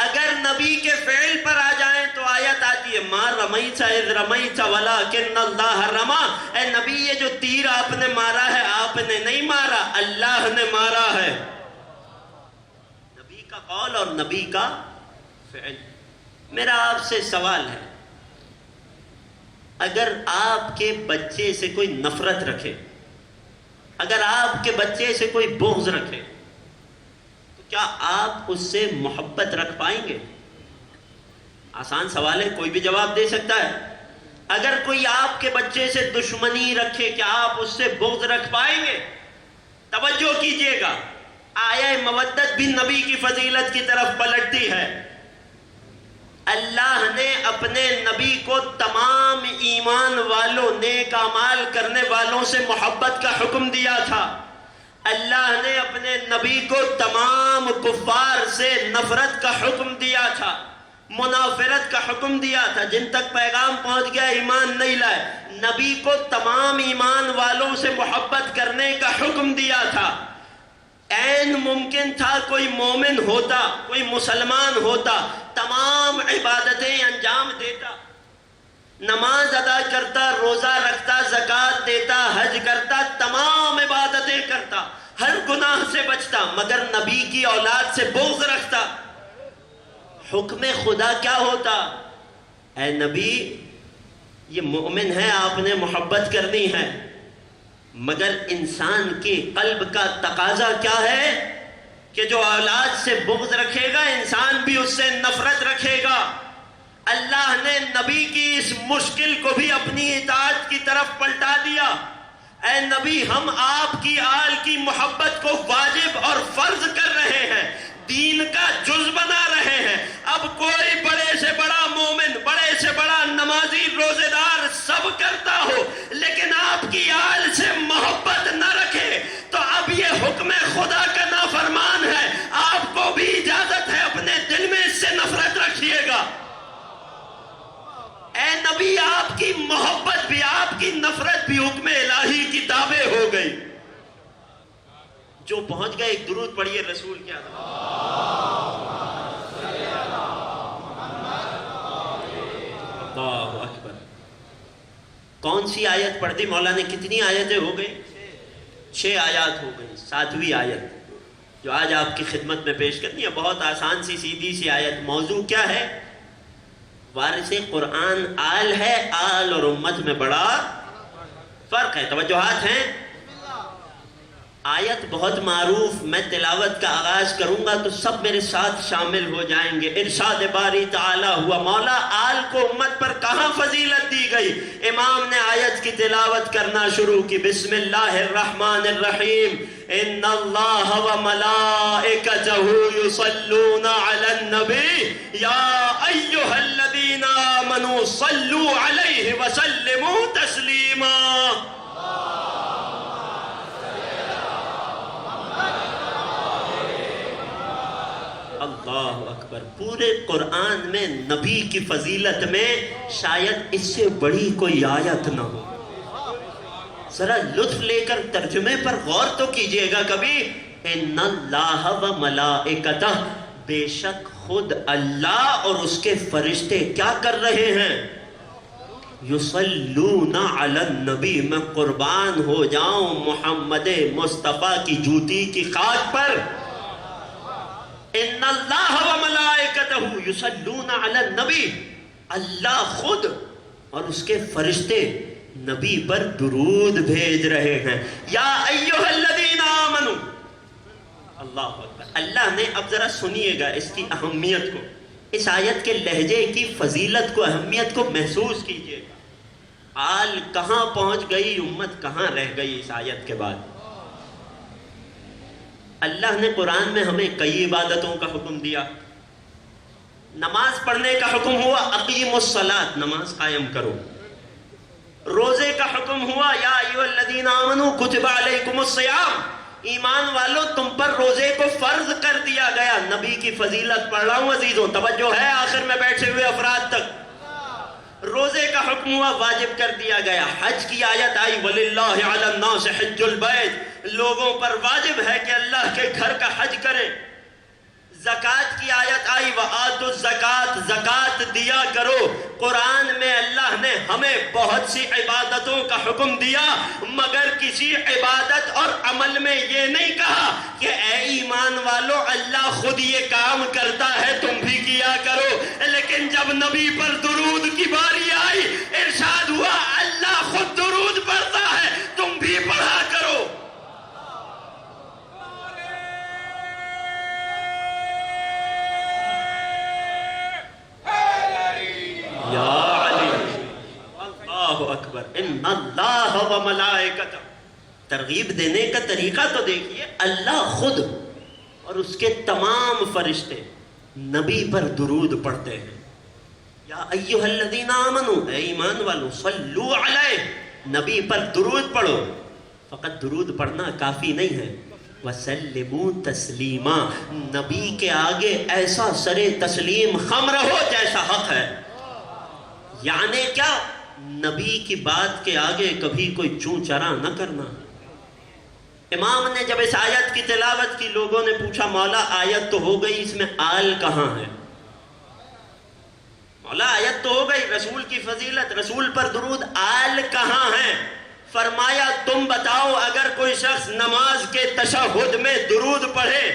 اگر نبی کے فعل پر آ جائیں تو آیت آتی ہے، ما رمیت اذ رمیت ولکن اللہ رما۔ اے نبی، یہ جو تیر آپ نے مارا ہے آپ نے نہیں مارا، اللہ نے مارا ہے۔ نبی کا قول اور نبی کا فعل۔ میرا آپ سے سوال ہے، اگر آپ کے بچے سے کوئی نفرت رکھے، اگر آپ کے بچے سے کوئی بغض رکھے، تو کیا آپ اس سے محبت رکھ پائیں گے؟ آسان سوال ہے، کوئی بھی جواب دے سکتا ہے۔ اگر کوئی آپ کے بچے سے دشمنی رکھے، کیا آپ اس سے بغض رکھ پائیں گے؟ توجہ کیجئے گا، آیہ مودت بھی نبی کی فضیلت کی طرف پلٹتی ہے۔ اللہ نے اپنے نبی کو تمام ایمان والوں، نیک اعمال کرنے والوں سے محبت کا حکم دیا تھا۔ اللہ نے اپنے نبی کو تمام کفار سے نفرت کا حکم دیا تھا، منافرت کا حکم دیا تھا۔ جن تک پیغام پہنچ گیا ایمان نہیں لائے، نبی کو تمام ایمان والوں سے محبت کرنے کا حکم دیا تھا۔ عین ممکن تھا کوئی مومن ہوتا، کوئی مسلمان ہوتا، تمام عبادتیں انجام دیتا، نماز ادا کرتا، روزہ رکھتا، زکوٰۃ دیتا، حج کرتا، تمام عبادتیں کرتا، ہر گناہ سے بچتا، مگر نبی کی اولاد سے بغض رکھتا۔ حکم خدا کیا ہوتا؟ اے نبی، یہ مومن ہے، آپ نے محبت کرنی ہے، مگر انسان کے قلب کا تقاضا کیا ہے کہ جو اولاد سے بغض رکھے گا انسان بھی اس سے نفرت رکھے گا۔ اللہ نے نبی کی اس مشکل کو بھی اپنی اطاعت کی طرف پلٹا دیا۔ اے نبی، ہم آپ کی آل کی محبت کو واجب اور فرض کر رہے ہیں، دین کا جز بنا رہے ہیں۔ اب کوئی بڑے سے بڑا مومن، بڑے سے بڑا نمازی، روزے دار سب کرتا ہو، لیکن آپ کی آل سے محبت نہ رکھے تو اب یہ حکم خدا کا نافرمان ہے۔ آپ کو بھی اجازت ہے اپنے دل میں اس سے نفرت رکھیے گا۔ اے نبی، آپ کی محبت بھی، آپ کی نفرت بھی حکم الہی کی تابع ہو گئی۔ جو پہنچ گئے، ایک درود پڑھیے رسول کے آدم۔ اللہ اکبر۔ کون سی آیت پڑھ دی مولا نے؟ کتنی آیتیں ہو گئی؟ 6 آیات ہو گئی۔ 7ویں آیت جو آج آپ کی خدمت میں پیش کرنی ہے، بہت آسان سی سیدھی سی آیت۔ موضوع کیا ہے؟ وارث قرآن آل ہے، آل اور امت میں بڑا فرق ہے۔ توجہات ہیں؟ آیت بہت معروف، میں تلاوت کا آغاز کروں گا تو سب میرے ساتھ شامل ہو جائیں گے۔ ارشاد باری تعالی ہوا، مولا آل کو امت پر کہاں فضیلت دی گئی؟ امام نے آیت کی تلاوت کرنا شروع کی، بسم اللہ الرحمن الرحیم، ان اللہ و ملائکتہ یصلون علی النبی یا ایہا الذین آمنوا صلوا علیہ وسلموا تسلیما۔ اللہ اکبر۔ پورے قرآن میں نبی کی فضیلت میں شاید اس سے بڑی کوئی آیت نہ ہو۔ ذرا لطف لے کر ترجمے پر غور تو کیجئے گا کبھی۔ ان اللہ و ملائکتہ، بے شک خود اللہ اور اس کے فرشتے کیا کر رہے ہیں؟ یصلون علی النبی، میں قربان ہو جاؤں محمد مصطفیٰ کی جوتی کی خاک پر۔ ان اللہ و ملائکتہ یصلون علی النبی، اللہ خود اور اس کے فرشتے نبی پر درود بھیج رہے ہیں۔ یا ایھا الذین آمنوا، اللہ اکبر۔ اللہ نے، اب ذرا سنیے گا اس کی اہمیت کو، اس آیت کے لہجے کی فضیلت کو، اہمیت کو محسوس کیجئے گا۔ آل کہاں پہنچ گئی، امت کہاں رہ گئی اس آیت کے بعد۔ اللہ نے قرآن میں ہمیں کئی عبادتوں کا حکم دیا۔ نماز پڑھنے کا حکم ہوا، اقیموا الصلاۃ، نماز قائم کرو۔ روزے کا حکم ہوا، یا ایھا الذین آمنوا کتب علیکم الصیام، ایمان والو تم پر روزے کو فرض کر دیا گیا۔ نبی کی فضیلت پڑھ رہا ہوں عزیزوں، توجہ ہے آخر میں بیٹھے ہوئے افراد تک۔ روزے کا حکم ہوا، واجب کر دیا گیا۔ حج کی آیت آئی، وَلِلَّهِ عَلَى النَّاسِ حِجُّ الْبَيْتِ، لوگوں پر واجب ہے کہ اللہ کے گھر کا حج کریں۔ زکوٰۃ کی آیت آئی، وَآتُوا الزَّکَاةَ، زکوٰۃ دیا کرو۔ قرآن میں اللہ نے ہمیں بہت سی عبادتوں کا حکم دیا، مگر کسی عبادت اور عمل میں یہ نہیں کہا کہ اے ایمان والو اللہ خود یہ کام کرتا ہے تم بھی کیا کرو۔ لیکن جب نبی پر درود کی باری آئی، ارشاد ہوا اللہ خود درود پڑھتا ہے تم بھی پڑھا کرو۔ یا علی اللہ اکبر، ان اللہ و ملائکتہ، ترغیب دینے کا طریقہ تو دیکھیے، اللہ خود اور اس کے تمام فرشتے نبی پر درود پڑھتے ہیں۔ یا ایھا الذین آمنوا، اے ایمان والو، صلو علیہ، نبی پر درود پڑھو۔ فقط درود پڑھنا کافی نہیں ہے، وسلموا تسلیما، نبی کے آگے ایسا سر تسلیم خم رہو جیسا حق ہے۔ یعنی کیا؟ نبی کی بات کے آگے کبھی کوئی چوں چرا نہ کرنا۔ امام نے جب اس آیت کی تلاوت کی، لوگوں نے پوچھا مولا آیت تو ہو گئی، اس میں آل کہاں ہے؟ مولا آیت تو ہو گئی، رسول کی فضیلت، رسول پر درود، آل کہاں ہے؟ فرمایا تم بتاؤ، اگر کوئی شخص نماز کے تشہد میں درود پڑھے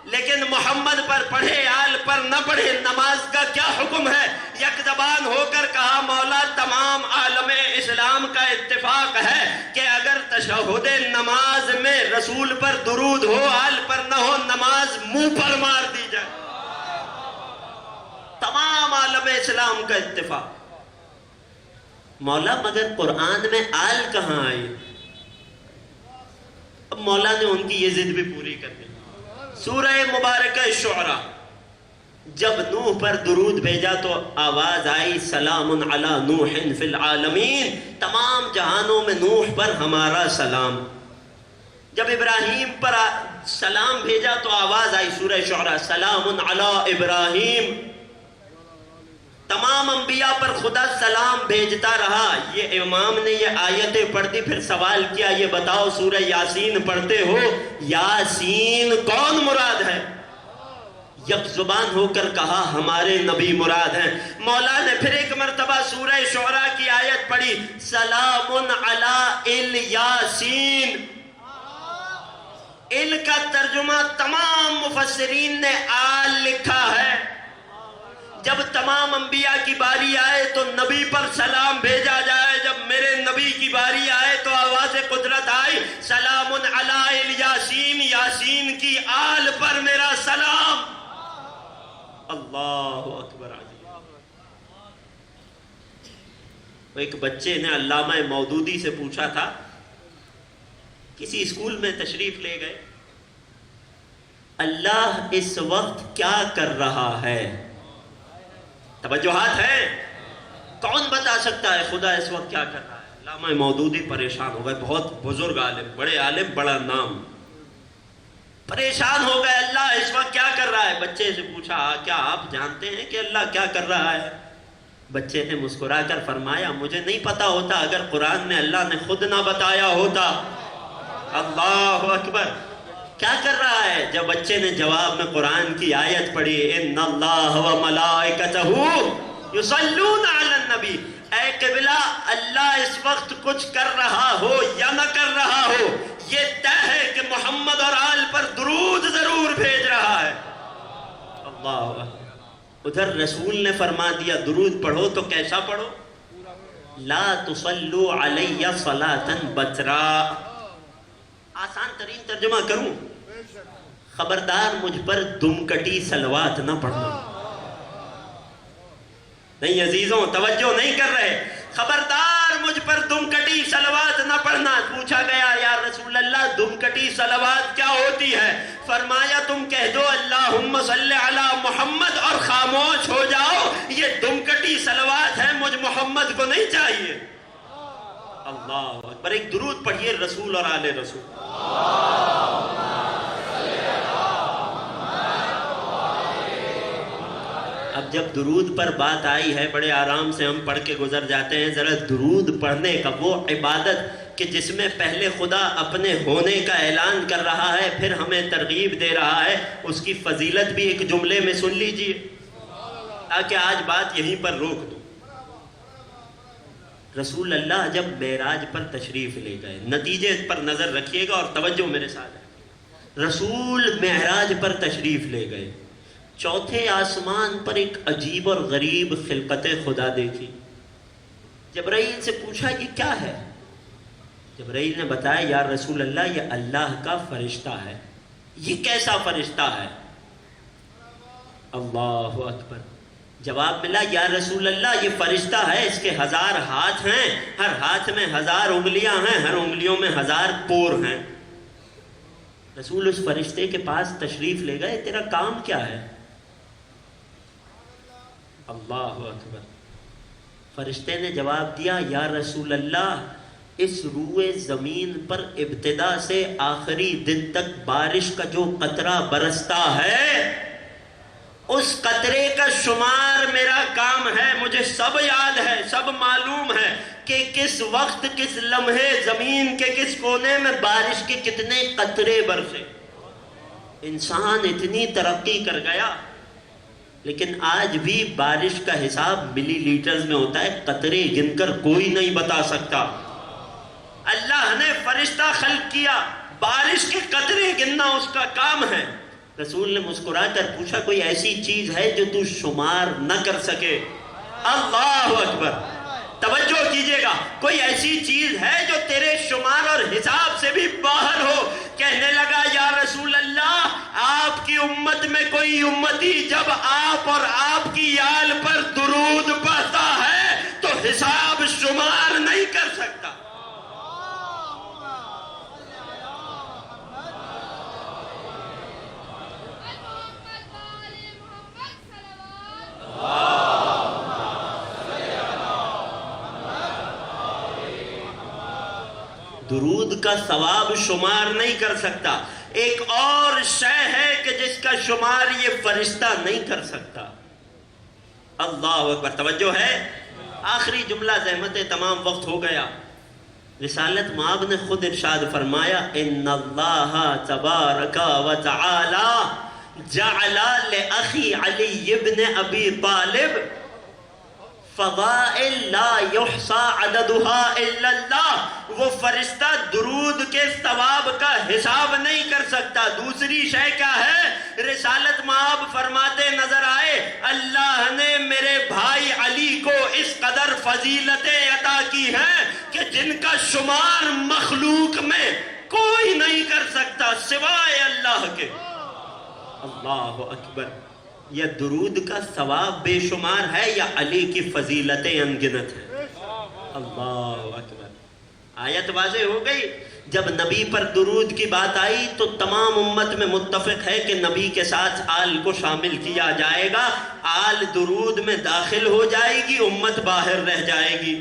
لیکن محمد پر پڑھے آل پر نہ پڑھے، نماز کا کیا حکم ہے؟ یک زبان ہو کر کہا مولا تمام عالم اسلام کا اتفاق ہے کہ اگر تشہد نماز میں رسول پر درود ہو آل پر نہ ہو، نماز منہ پر مار دی جائے۔ تمام عالم اسلام کا اتفاق۔ مولا مگر قرآن میں آل کہاں آئی؟ اب مولا نے ان کی یہ ضد بھی پوری کر دی۔ سورہ مبارکہ شعراء، جب نوح پر درود بھیجا تو آواز آئی سلام علی نوح فی العالمین، تمام جہانوں میں نوح پر ہمارا سلام۔ جب ابراہیم پر سلام بھیجا تو آواز آئی سورہ شعراء سلام علی ابراہیم۔ تمام انبیاء پر خدا سلام بھیجتا رہا۔ یہ امام نے یہ آیتیں پڑھ دی، پھر سوال کیا یہ بتاؤ سورہ یاسین پڑھتے ہو، یاسین کون مراد ہے؟ یک زبان ہو کر کہا ہمارے نبی مراد ہیں۔ مولا نے پھر ایک مرتبہ سورہ شعراء کی آیت پڑھی سلام علی الیاسین۔ ال کا ترجمہ تمام مفسرین نے آل لکھا ہے۔ جب تمام انبیاء کی باری آئے تو نبی پر سلام بھیجا جائے، جب میرے نبی کی باری آئے تو آواز قدرت آئی سلام علی الیاسین، یاسین کی آل پر میرا سلام۔ اللہ اکبر عظیم۔ ایک بچے نے علامہ مودودی سے پوچھا تھا، کسی اسکول میں تشریف لے گئے، اللہ اس وقت کیا کر رہا ہے؟ توجہات ہیں؟ کون بتا سکتا ہے خدا اس وقت کیا کر رہا ہے؟ علامہ مودودی پریشان ہو گئے، بہت بزرگ عالم، بڑے عالم، بڑا نام، پریشان ہو گئے اللہ اس وقت کیا کر رہا ہے؟ بچے سے پوچھا کیا آپ جانتے ہیں کہ اللہ کیا کر رہا ہے؟ بچے نے مسکرا کر فرمایا مجھے نہیں پتا ہوتا اگر قرآن میں اللہ نے خود نہ بتایا ہوتا۔ اللہ اکبر۔ کیا کر رہا ہے؟ جب بچے نے جواب میں قرآن کی آیت پڑھی ان اللہ و ملائکتہ یصلون علی النبی، اے قبلہ اللہ اس وقت کچھ کر رہا ہو یا نہ کر رہا ہو، یہ طے ہے کہ محمد اور آل پر درود ضرور بھیج رہا ہے۔ اللہ اکبر۔ ادھر رسول نے فرما دیا درود پڑھو تو کیسا پڑھو؟ لا تصلوا علی صلاۃ بترا۔ آسان ترین ترجمہ کروں، خبردار مجھ پر دم کٹی صلوات نہ پڑھنا۔ نہیں عزیزوں توجہ نہیں کر رہے، خبردار مجھ پر دم کٹی صلوات نہ پڑھنا۔ پوچھا گیا یا رسول اللہ دم کٹی صلوات کیا ہوتی ہے؟ فرمایا تم کہہ دو اللہم صلی علی محمد اور خاموش ہو جاؤ، یہ دم کٹی صلوات ہے، مجھ محمد کو نہیں چاہیے۔ اللہ اکبر. ایک درود پڑھیے رسول اور آل رسول. اب جب درود پر بات آئی ہے بڑے آرام سے ہم پڑھ کے گزر جاتے ہیں. ذرا درود پڑھنے کا وہ عبادت کہ جس میں پہلے خدا اپنے ہونے کا اعلان کر رہا ہے پھر ہمیں ترغیب دے رہا ہے, اس کی فضیلت بھی ایک جملے میں سن لیجئے تاکہ آج بات یہیں پر روک دوں. رسول اللہ جب معراج پر تشریف لے گئے, نتیجے پر نظر رکھیے گا اور توجہ میرے ساتھ ہے. رسول معراج پر تشریف لے گئے, چوتھے آسمان پر ایک عجیب اور غریب خلقت خدا دیکھی. جبرائیل سے پوچھا یہ کیا ہے؟ جبرائیل نے بتایا یا رسول اللہ یہ اللہ کا فرشتہ ہے. یہ کیسا فرشتہ ہے؟ اللہ اکبر. جواب ملا یا رسول اللہ یہ فرشتہ ہے, اس کے 1000 ہاتھ ہیں, ہر ہاتھ میں 1000 انگلیاں ہیں, ہر انگلیوں میں 1000 پور ہیں. رسول اس فرشتے کے پاس تشریف لے گئے, تیرا کام کیا ہے؟ اللہ اکبر. فرشتے نے جواب دیا یا رسول اللہ اس روئے زمین پر ابتدا سے آخری دن تک بارش کا جو قطرہ برستا ہے اس قطرے کا شمار میرا کام ہے. مجھے سب یاد ہے, سب معلوم ہے کہ کس وقت کس لمحے زمین کے کس کونے میں بارش کے کتنے قطرے برسے. انسان اتنی ترقی کر گیا لیکن آج بھی بارش کا حساب ملی لیٹرز میں ہوتا ہے, قطرے گن کر کوئی نہیں بتا سکتا. اللہ نے فرشتہ خلق کیا, بارش کے قطرے گننا اس کا کام ہے. رسول نے مسکرا کر پوچھا کوئی ایسی چیز ہے جو تو شمار نہ کر سکے؟ اللہ اکبر. توجہ کیجئے گا, کوئی ایسی چیز ہے جو تیرے شمار اور حساب سے بھی باہر ہو؟ کہنے لگا یا رسول اللہ آپ کی امت میں کوئی امتی جب آپ اور آپ کی آل پر درود پڑھتا ہے تو حساب شمار نہیں کر سکتا. درود کا ثواب شمار نہیں کر سکتا. ایک اور شے ہے کہ جس کا شمار یہ فرشتہ نہیں کر سکتا. اللہ اکبر. توجہ ہے. آخری جملہ زحمت تمام وقت ہو گیا. رسالت مآب نے خود ارشاد فرمایا ان اللہ تبارک و تعالی جعل لأخی علی ابن ابی طالب فضائل لا یحصى عددها الا اللہ. وہ فرشتہ درود کے ثواب کا حساب نہیں کر سکتا. دوسری شے کیا ہے؟ رسالت مآب فرماتے نظر آئے اللہ نے میرے بھائی علی کو اس قدر فضیلتیں عطا کی ہیں کہ جن کا شمار مخلوق میں کوئی نہیں کر سکتا سوائے اللہ کے. اللہ اکبر. یا درود کا ثواب بے شمار ہے یا علی کی فضیلتیں انگنت ہیں. اللہ اکبر. آیت واضح ہو گئی. جب نبی پر درود کی بات آئی تو تمام امت میں متفق ہے کہ نبی کے ساتھ آل کو شامل کیا جائے گا. آل درود میں داخل ہو جائے گی, امت باہر رہ جائے گی.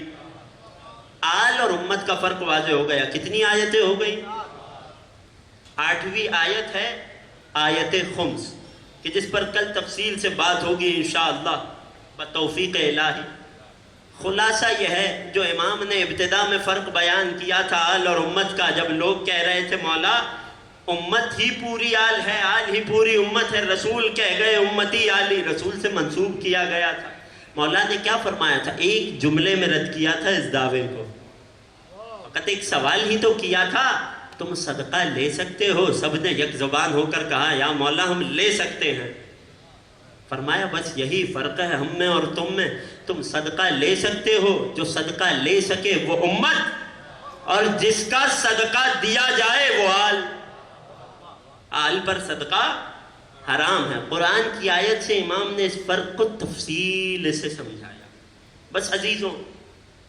آل اور امت کا فرق واضح ہو گیا. کتنی آیتیں ہو گئی؟ 8ویں آیت ہے آیت خمس کہ جس پر کل تفصیل سے بات ہوگی انشاءاللہ بتوفیق الہی. خلاصہ یہ ہے جو امام نے ابتدا میں فرق بیان کیا تھا آل اور امت کا, جب لوگ کہہ رہے تھے مولا امت ہی پوری آل ہے, آل ہی پوری امت ہے, رسول کہہ گئے امتی آلی, رسول سے منسوب کیا گیا تھا. مولا نے کیا فرمایا تھا؟ ایک جملے میں رد کیا تھا اس دعوے کو. فقط ایک سوال ہی تو کیا تھا تم صدقہ لے سکتے ہو؟ سب نے یک زبان ہو کر کہا یا مولا ہم لے سکتے ہیں. فرمایا بس یہی فرق ہے ہم میں اور تم میں, تم صدقہ لے سکتے ہو, جو صدقہ لے سکے وہ امت, اور جس کا صدقہ دیا جائے وہ آل. آل پر صدقہ حرام ہے. قرآن کی آیت سے امام نے اس فرق کو تفصیل سے سمجھایا. بس عزیزوں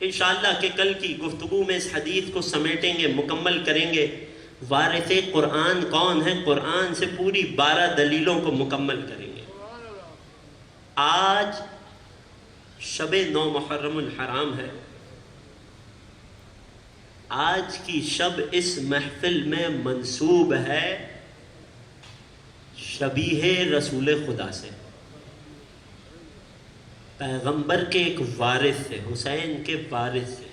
انشاءاللہ کہ کل کی گفتگو میں اس حدیث کو سمیٹیں گے, مکمل کریں گے. وارث قرآن کون ہے؟ قرآن سے پوری 12 دلیلوں کو مکمل کریں گے. آج شب 9 محرم الحرام ہے. آج کی شب اس محفل میں منسوب ہے شبیہ رسول خدا سے، پیغمبر کے ایک وارث سے، حسین کے وارث سے۔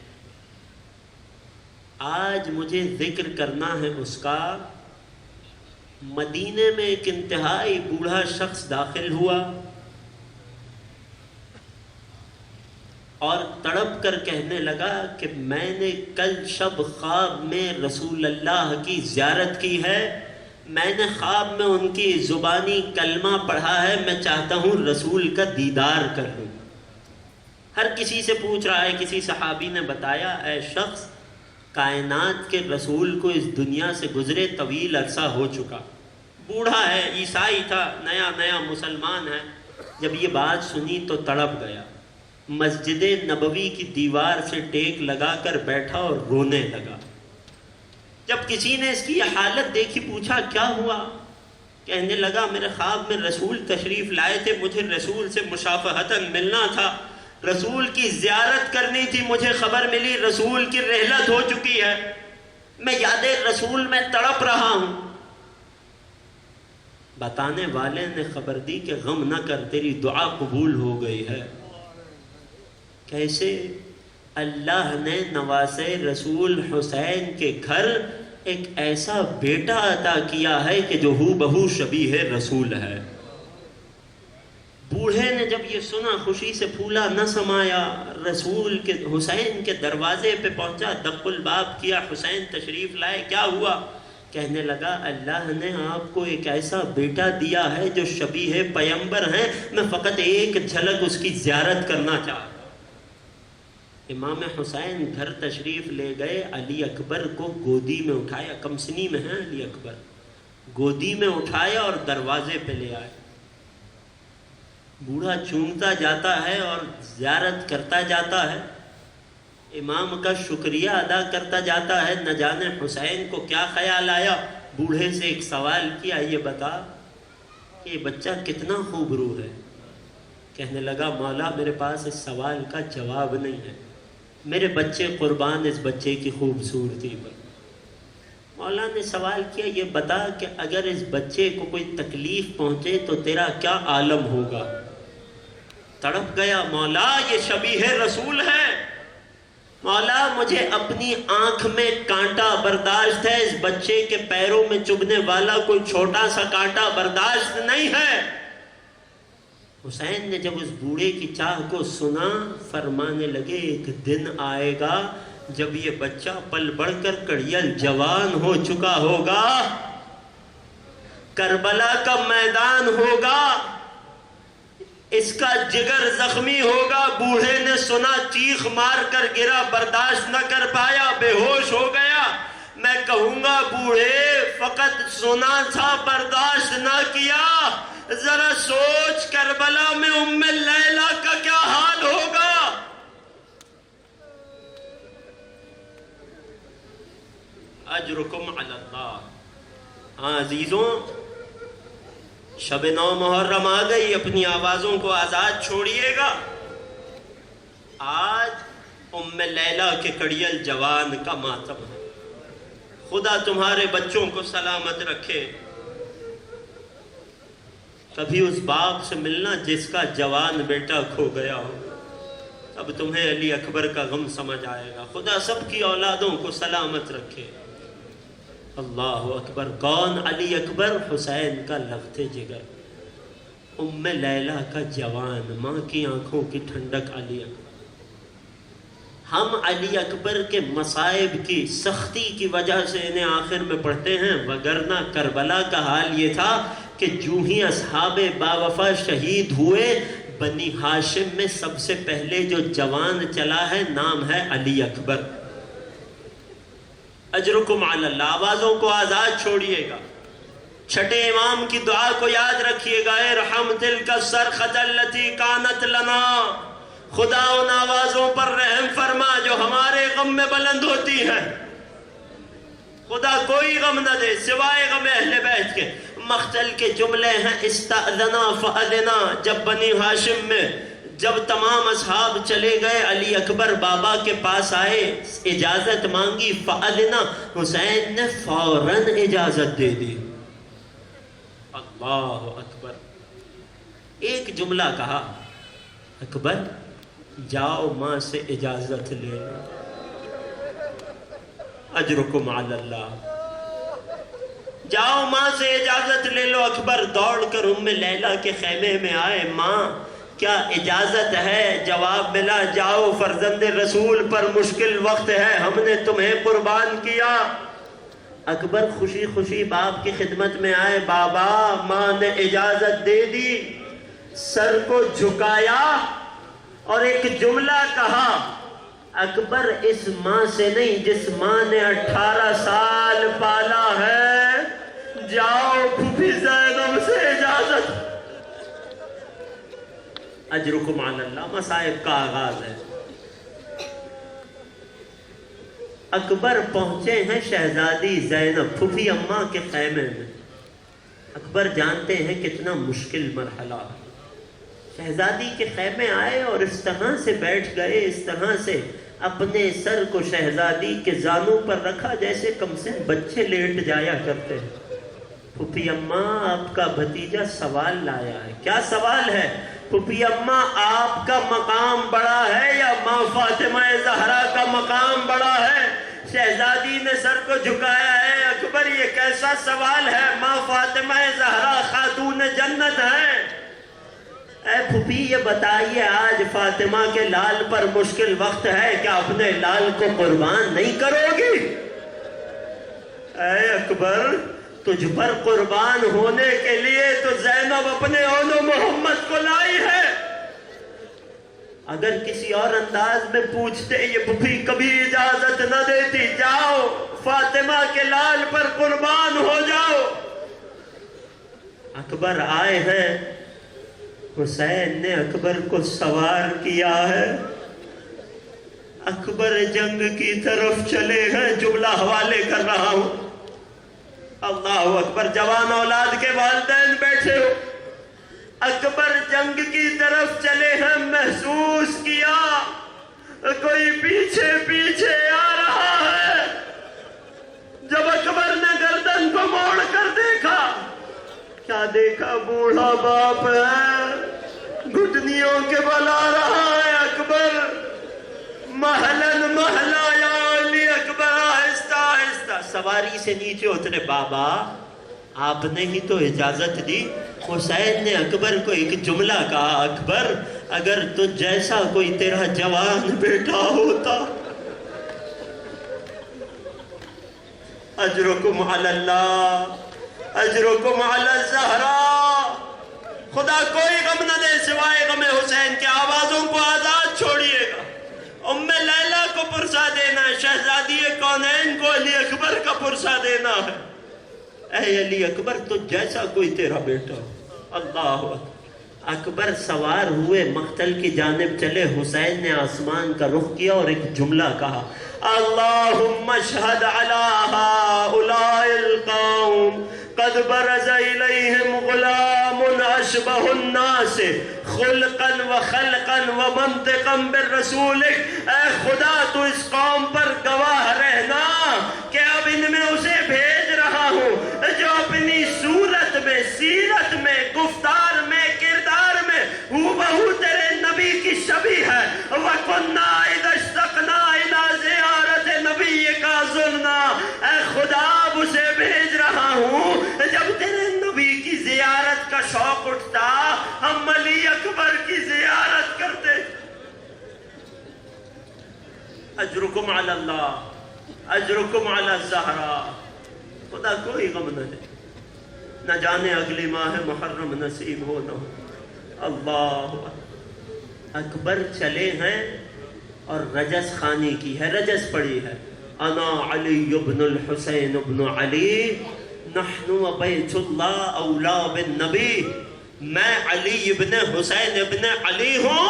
آج مجھے ذکر کرنا ہے اس کا۔ مدینے میں ایک انتہائی بوڑھا شخص داخل ہوا اور تڑپ کر کہنے لگا کہ میں نے کل شب خواب میں رسول اللہ کی زیارت کی ہے، میں نے خواب میں ان کی زبانی کلمہ پڑھا ہے، میں چاہتا ہوں رسول کا دیدار کر لوں۔ ہر کسی سے پوچھ رہا ہے، کسی صحابی نے بتایا اے شخص، کائنات کے رسول کو اس دنیا سے گزرے طویل عرصہ ہو چکا، بوڑھا ہے، عیسائی تھا، نیا نیا مسلمان ہے۔ جب یہ بات سنی تو تڑپ گیا، مسجد نبوی کی دیوار سے ٹیک لگا کر بیٹھا اور رونے لگا۔ جب کسی نے اس کی یہ حالت دیکھی، پوچھا کیا ہوا؟ کہنے لگا میرے خواب میں رسول تشریف لائے تھے، مجھے رسول سے مشافہتاً ملنا تھا، رسول کی زیارت کرنی تھی، مجھے خبر ملی رسول کی رحلت ہو چکی ہے، میں یاد رسول میں تڑپ رہا ہوں۔ بتانے والے نے خبر دی کہ غم نہ کر، تیری دعا قبول ہو گئی ہے۔ کیسے؟ اللہ نے نواسے رسول حسین کے گھر ایک ایسا بیٹا عطا کیا ہے کہ جو ہو بہو شبیہ رسول ہے۔ بوڑھے نے جب یہ سنا خوشی سے پھولا نہ سمایا، رسول کے حسین کے دروازے پہ پہنچا، دق الباب کیا، حسین تشریف لائے، کیا ہوا؟ کہنے لگا اللہ نے آپ کو ایک ایسا بیٹا دیا ہے جو شبیہ پیغمبر ہیں، میں فقط ایک جھلک اس کی زیارت کرنا چاہتا۔ امام حسین گھر تشریف لے گئے، علی اکبر کو گودی میں اٹھایا، کم سنی میں ہیں علی اکبر، گودی میں اٹھایا اور دروازے پہ لے آئے۔ بوڑھا چومتا جاتا ہے اور زیارت کرتا جاتا ہے، امام کا شکریہ ادا کرتا جاتا ہے۔ نہ جانے حسین کو کیا خیال آیا، بوڑھے سے ایک سوال کیا، یہ بتا کہ یہ بچہ کتنا خوبرو ہے؟ کہنے لگا مولا میرے پاس اس سوال کا جواب نہیں ہے، میرے بچے قربان اس بچے کی خوبصورتی پر۔ مولا نے سوال کیا یہ بتا کہ اگر اس بچے کو کوئی تکلیف پہنچے تو تیرا کیا عالم ہوگا؟ تڑپ گیا، مولا یہ شبیہ رسول ہے، مولا مجھے اپنی آنکھ میں کانٹا برداشت ہے، اس بچے کے پیروں میں چبھنے والا کوئی چھوٹا سا کانٹا برداشت نہیں ہے۔ حسین نے جب اس بوڑھے کی چاہ کو سنا، فرمانے لگے ایک دن آئے گا جب یہ بچہ پل بڑھ کر کڑیل جوان ہو چکا ہوگا، کربلا کا میدان ہوگا، اس کا جگر زخمی ہوگا۔ بوڑھے نے سنا، چیخ مار کر گرا، برداشت نہ کر پایا، بے ہوش ہو گیا۔ میں کہوں گا بوڑھے فقط سنا تھا، برداشت نہ کیا، ذرا سوچ کربلا میں ام لیلہ کا کیا حال ہوگا۔ اجرکم علی اللہ۔ ہاں عزیزوں، شب نو محرم آ گئی، اپنی آوازوں کو آزاد چھوڑیے گا۔ آج ام لیلہ کے کڑیل جوان کا ماتم ہے۔ خدا تمہارے بچوں کو سلامت رکھے۔ کبھی اس باپ سے ملنا جس کا جوان بیٹا کھو گیا ہو، اب تمہیں علی اکبر کا غم سمجھ آئے گا۔ خدا سب کی اولادوں کو سلامت رکھے۔ اللہ اکبر۔ کون؟ علی اکبر، حسین کا لخت جگر، ام لیلہ کا جوان، ماں کی آنکھوں کی ٹھنڈک علی اکبر۔ ہم علی اکبر کے مصائب کی سختی کی وجہ سے انہیں آخر میں پڑھتے ہیں، وگرنہ کربلا کا حال یہ تھا کہ جو ہی اصحاب باوفا شہید ہوئے، بنی ہاشم میں سب سے پہلے جو جوان چلا ہے نام ہے علی اکبر۔ اجرکم علی اللہ۔ آوازوں کو آزاد چھوڑیے گا۔ چھٹے امام کی دعا کو یاد رکھیے گا، ارحم تلک الصرخۃ التی کانت لنا۔ خدا ان آوازوں پر رحم فرما جو ہمارے غم میں بلند ہوتی ہیں۔ خدا کوئی غم نہ دے سوائے غم اہل بیت کے۔ مقتل کے جملے ہیں استأذنا فأذنا، جب بنی ہاشم میں جب تمام اصحاب چلے گئے علی اکبر بابا کے پاس آئے، اجازت مانگی، فأذن، حسین نے فوراً اجازت دے دی۔ اللہ اکبر، ایک جملہ کہا، اکبر جاؤ ماں سے اجازت لے لو، اجرکم علی اللہ، جاؤ ماں سے اجازت لے لو۔ اکبر دوڑ کر ام لیلہ کے خیمے میں آئے، ماں کیا اجازت ہے؟ جواب ملا، جاؤ، فرزند رسول پر مشکل وقت ہے، ہم نے تمہیں قربان کیا۔ اکبر خوشی خوشی باپ کی خدمت میں آئے، بابا ماں نے اجازت دے دی، سر کو جھکایا اور ایک جملہ کہا، اکبر اس ماں سے نہیں جس ماں نے 18 سال پالا ہے، جاؤ پھوپھی زینب سے اجازت۔ اجرکم علی اللہ، مصائب کا آغاز ہے۔ اکبر پہنچے ہیں شہزادی زینب پھوپھی اماں کے خیمے میں۔ اکبر جانتے ہیں کتنا مشکل مرحلہ ہے۔ شہزادی کے خیمے آئے اور اس طرح سے بیٹھ گئے، اس طرح سے اپنے سر کو شہزادی کے زانوں پر رکھا جیسے کم سے بچے لیٹ جایا کرتے ہیں۔ پھوپھی اماں آپ کا بھتیجا سوال لایا ہے۔ کیا سوال ہے؟ پھوپھی اماں آپ کا مقام بڑا ہے یا ماں فاطمہ زہرا کا مقام بڑا ہے؟ شہزادی نے سر کو جھکایا ہے۔ اکبر یہ کیسا سوال ہے؟ ماں فاطمہ زہرا خاتون جنت ہیں۔ اے پھوپھی یہ بتائیے، آج فاطمہ کے لال پر مشکل وقت ہے، کیا اپنے لال کو قربان نہیں کرو گی؟ اے اکبر تجھ پر قربان ہونے کے لیے تو زینب اپنے اون محمد کو لائی ہے۔ اگر کسی اور انداز میں پوچھتے یہ پھوپھی کبھی اجازت نہ دیتی، جاؤ فاطمہ کے لال پر قربان ہو جاؤ۔ اکبر آئے ہیں، حسین نے اکبر کو سوار کیا ہے، اکبر جنگ کی طرف چلے ہیں۔ جملہ حوالے کر رہا ہوں، اللہ اکبر، جوان اولاد کے والدین بیٹھے ہو، اکبر جنگ کی طرف چلے ہیں۔ محسوس کیا کوئی پیچھے پیچھے آ رہا ہے۔ جب اکبر نے گردن کو موڑ کر دیکھا، کیا دیکھا؟ بوڑھا باپ ہے، گھٹنیوں کے بل آ رہا ہے۔ اکبر محلن محلہ یا علی اکبر، آہستہ آہستہ سواری سے نیچے اترے۔ بابا آپ نے ہی تو اجازت دی۔ حسین نے اکبر کو ایک جملہ کہا، اکبر اگر تجھ جیسا کوئی تیرا جوان بیٹا ہوتا، اجرکم علی اللہ، اجرکم علی الزہرا، خدا کوئی غم نہ دے سوائے غم حسین کے۔ آوازوں کو آزاد چھوڑیے گا۔ ام لیلہ کو پرسہ دینا ہے، شہزادی کونین کو علی اکبر کا پرسہ دینا ہے۔ اے علی اکبر تجھ جیسا کوئی تیرا بیٹا ہو۔ اللہ اکبر سوار ہوئے، مقتل کی جانب چلے۔ حسین نے آسمان کا رخ کیا اور ایک جملہ کہا، اللہم اشہد علی ہؤلاء القوم قد برز الیہم غلام اشبہ الناس خلقا و خلقا و منطقا بالرسولک۔ اے خدا تو اس قوم پر گواہ رہنا کہ اب ان میں اسے بھیج رہا ہوں جو اپنی صورت میں، سیرت میں، گفتار میں، کردار میں ہو بہو تیرے نبی کی شبیہ ہے۔ وَكُنَّا إِذَا اشْتَقْنَا إِلَىٰ زِيَارَةِ نَبِيِّكَ زُرْنَا۔ اے خدا اب اسے بھیج رہا ہوں جب تیرے نبی کی زیارت کا شوق اٹھتا ہم علی اکبر کی زیارت کرتے۔ اجرکم علی اللہ، اجرکم علی الزہرا، خدا کوئی غم نہ دے، نہ جانے اگلی ماہ محرم نصیب ہو نہ ہو۔ اللہ اکبر چلے ہیں اور رجس خانی کی ہے، رجس پڑی ہے، انا علی ابن الحسین ابن علی نحن و بیت اللہ اولا بالنبی۔ میں علی ابن حسین ابن علی ہوں،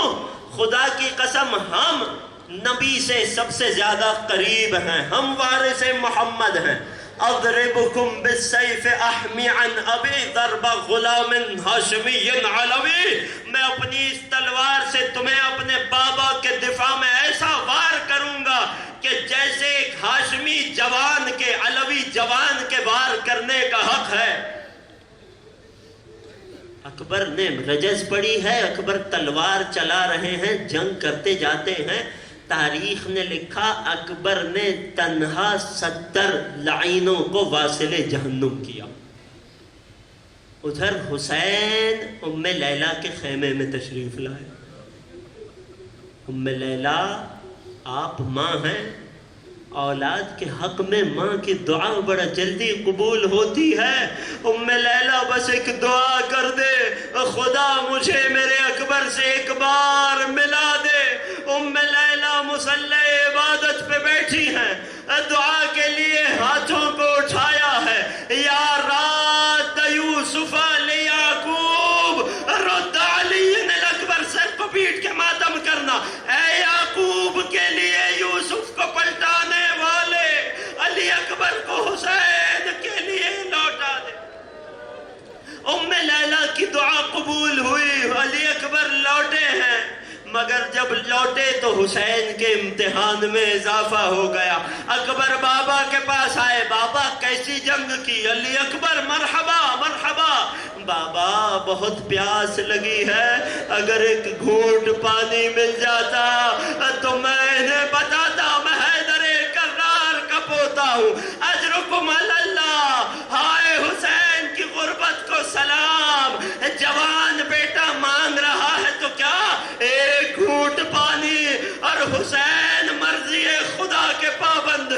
خدا کی قسم ہم نبی سے سب سے زیادہ قریب ہیں، ہم وارث محمد ہیں۔ اضربکم بالسیف احمی عن ابی ضرب غلام ہاشمی علوی، میں اپنی اس تلوار سے تمہیں اپنے بابا کے دفاع میں ایسا وار کروں گا کہ جیسے ایک ہاشمی جوان کے، علوی جوان کے وار کرنے کا حق ہے۔ اکبر نے رجز پڑی ہے، اکبر تلوار چلا رہے ہیں، جنگ کرتے جاتے ہیں۔ تاریخ نے لکھا اکبر نے تنہا 70 لعینوں کو واصل جہنم کیا۔ ادھر حسین ام لیلہ کے خیمے میں تشریف لائے۔ ام لیلہ آپ ماں ہیں، اولاد کے حق میں ماں کی دعا بڑا جلدی قبول ہوتی ہے۔ ام لیلہ بس ایک دعا کر دے، خدا مجھے میرے اکبر سے ایک بار ملا دے۔ ام لیلہ مصلی عبادت پہ بیٹھی ہیں، دعا کے لیے ہاتھوں کو اٹھایا ہے۔ یا رات یوسف لیعقوب رد علی الاکبر، سر کو پیٹ کے ماتم کرنا، اے یعقوب کے لیے یوسف کو پلٹانے والے علی اکبر کو حسین کے لیے لوٹا دے۔ ام لیلہ کی دعا قبول ہوئی، علی اکبر لوٹے ہیں، مگر جب لوٹے تو حسین کے امتحان میں اضافہ ہو گیا۔ اکبر بابا کے پاس آئے، بابا کیسی جنگ کی؟ علی اکبر مرحبا مرحبا، بابا بہت پیاس لگی ہے، اگر ایک گھونٹ پانی مل جاتا تو میں انہیں بتاتا میں حیدر کرار کا پوتا ہوں۔ اجرکم علی اللہ، ہائے حسین کی غربت کو سلام، جوان بیٹا مانگ رہا ہے تو کیا ایک گھونٹ پانی، اور حسین مرضی خدا کے پابند۔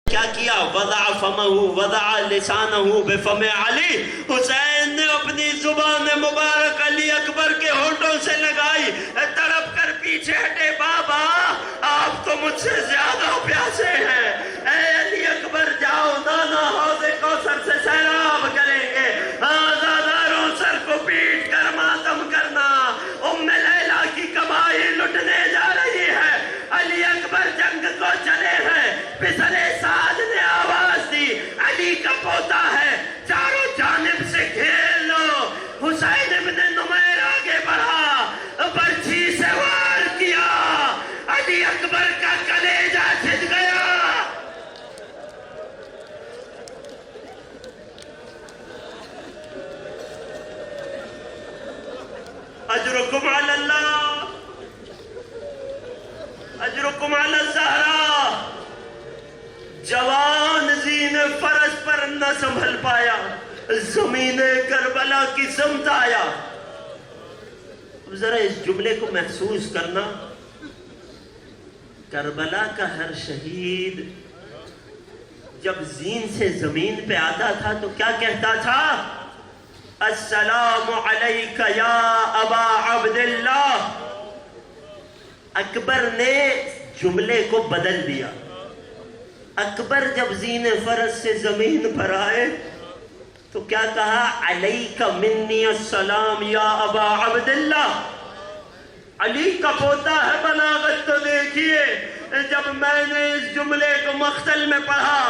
کیا کیا؟ وضع فمہ وضع لسانہ بفم علی، حسین نے اپنی زبان مبارک علی اکبر کے ہونٹوں سے لگائی، تڑپ کر پیچھے ہٹے۔ بابا آپ تو مجھ سے زیادہ پیاسے ہیں، اے علی اکبر جاؤ، نانا حوض کوثر سے سیراب کریں گے، آزاداروں سر کو پیٹ کر ماتم کرنا۔ ام لیلہ کی کمائی لٹنے جا رہی ہے، علی اکبر جنگ کو چلے ہیں۔ پسرے سعد نے آواز دی، علی کا پوتا ہے، چاروں جانب سے گھیر لو۔ حسین ابن نمیر آگے بڑھا، برچھی سے وار کیا، علی اکبر کا کلیجہ چھٹ گیا۔ اجرکم علی اللہ، اجرکم علی الزہرا۔ جوان زین فرس پر نہ سنبھل پایا، زمین کربلا کی سمت آیا۔ اب ذرا اس جملے کو محسوس کرنا، کربلا کا ہر شہید جب زین سے زمین پہ آتا تھا تو کیا کہتا تھا؟ السلام علیک یا ابا عبداللہ۔ اکبر نے جملے کو بدل دیا۔ اکبر جب زین فرس سے زمین پر آئے تو کیا کہا؟ علیک منی السلام یا ابا عبداللہ۔ علی کا پوتا ہے، بلاغت تو دیکھیے۔ جب میں نے اس جملے کو مقتل میں پڑھا،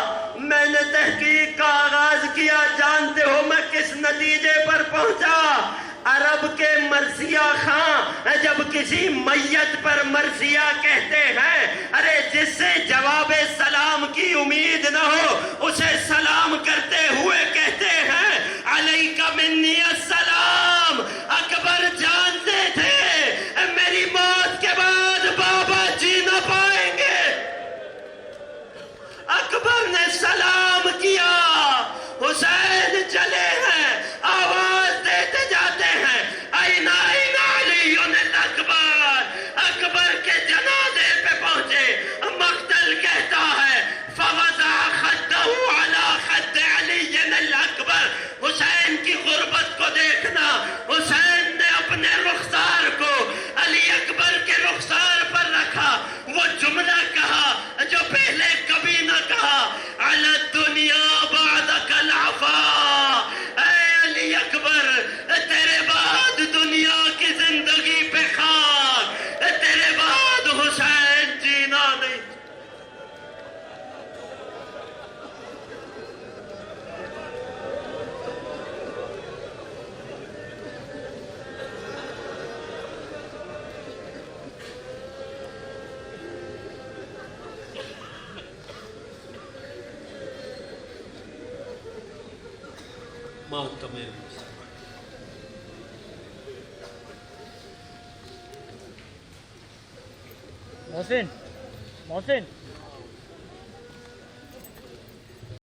میں نے تحقیق کا آغاز کیا، جانتے ہو میں کس نتیجے پر پہنچا؟ عرب کے مرثیہ خاں جب کسی میت پر مرثیہ کہتے ہیں، ارے جس سے جواب سلام کی امید نہ ہو اسے سلام کرتے ہوئے کہتے ہیں علیک منی السلام۔ اکبر جانتے تھے میری موت کے بعد بابا جی نہ پائیں گے۔ اکبر نے سلام کیا، حسین چلے ہیں، آواز دیتے جاتے ہیں این این علی الاکبر۔ اکبر کے جنازے پہ پہنچے، مقتل کہتا ہے فوضع خدہ علی خد علی الاکبر۔ حسین کی غربت کو دیکھنا، حسین نے اپنے رخسار کو علی اکبر کے رخسار پر رکھا، وہ جملہ کہا جو پہلے کبھی نہ کہا، علی الدنیا بعدک العفا۔ اے علی اکبر، تیرے بعد دنیا کی زندگی پہ خاک، تیرے بعد حسین محتمل محسن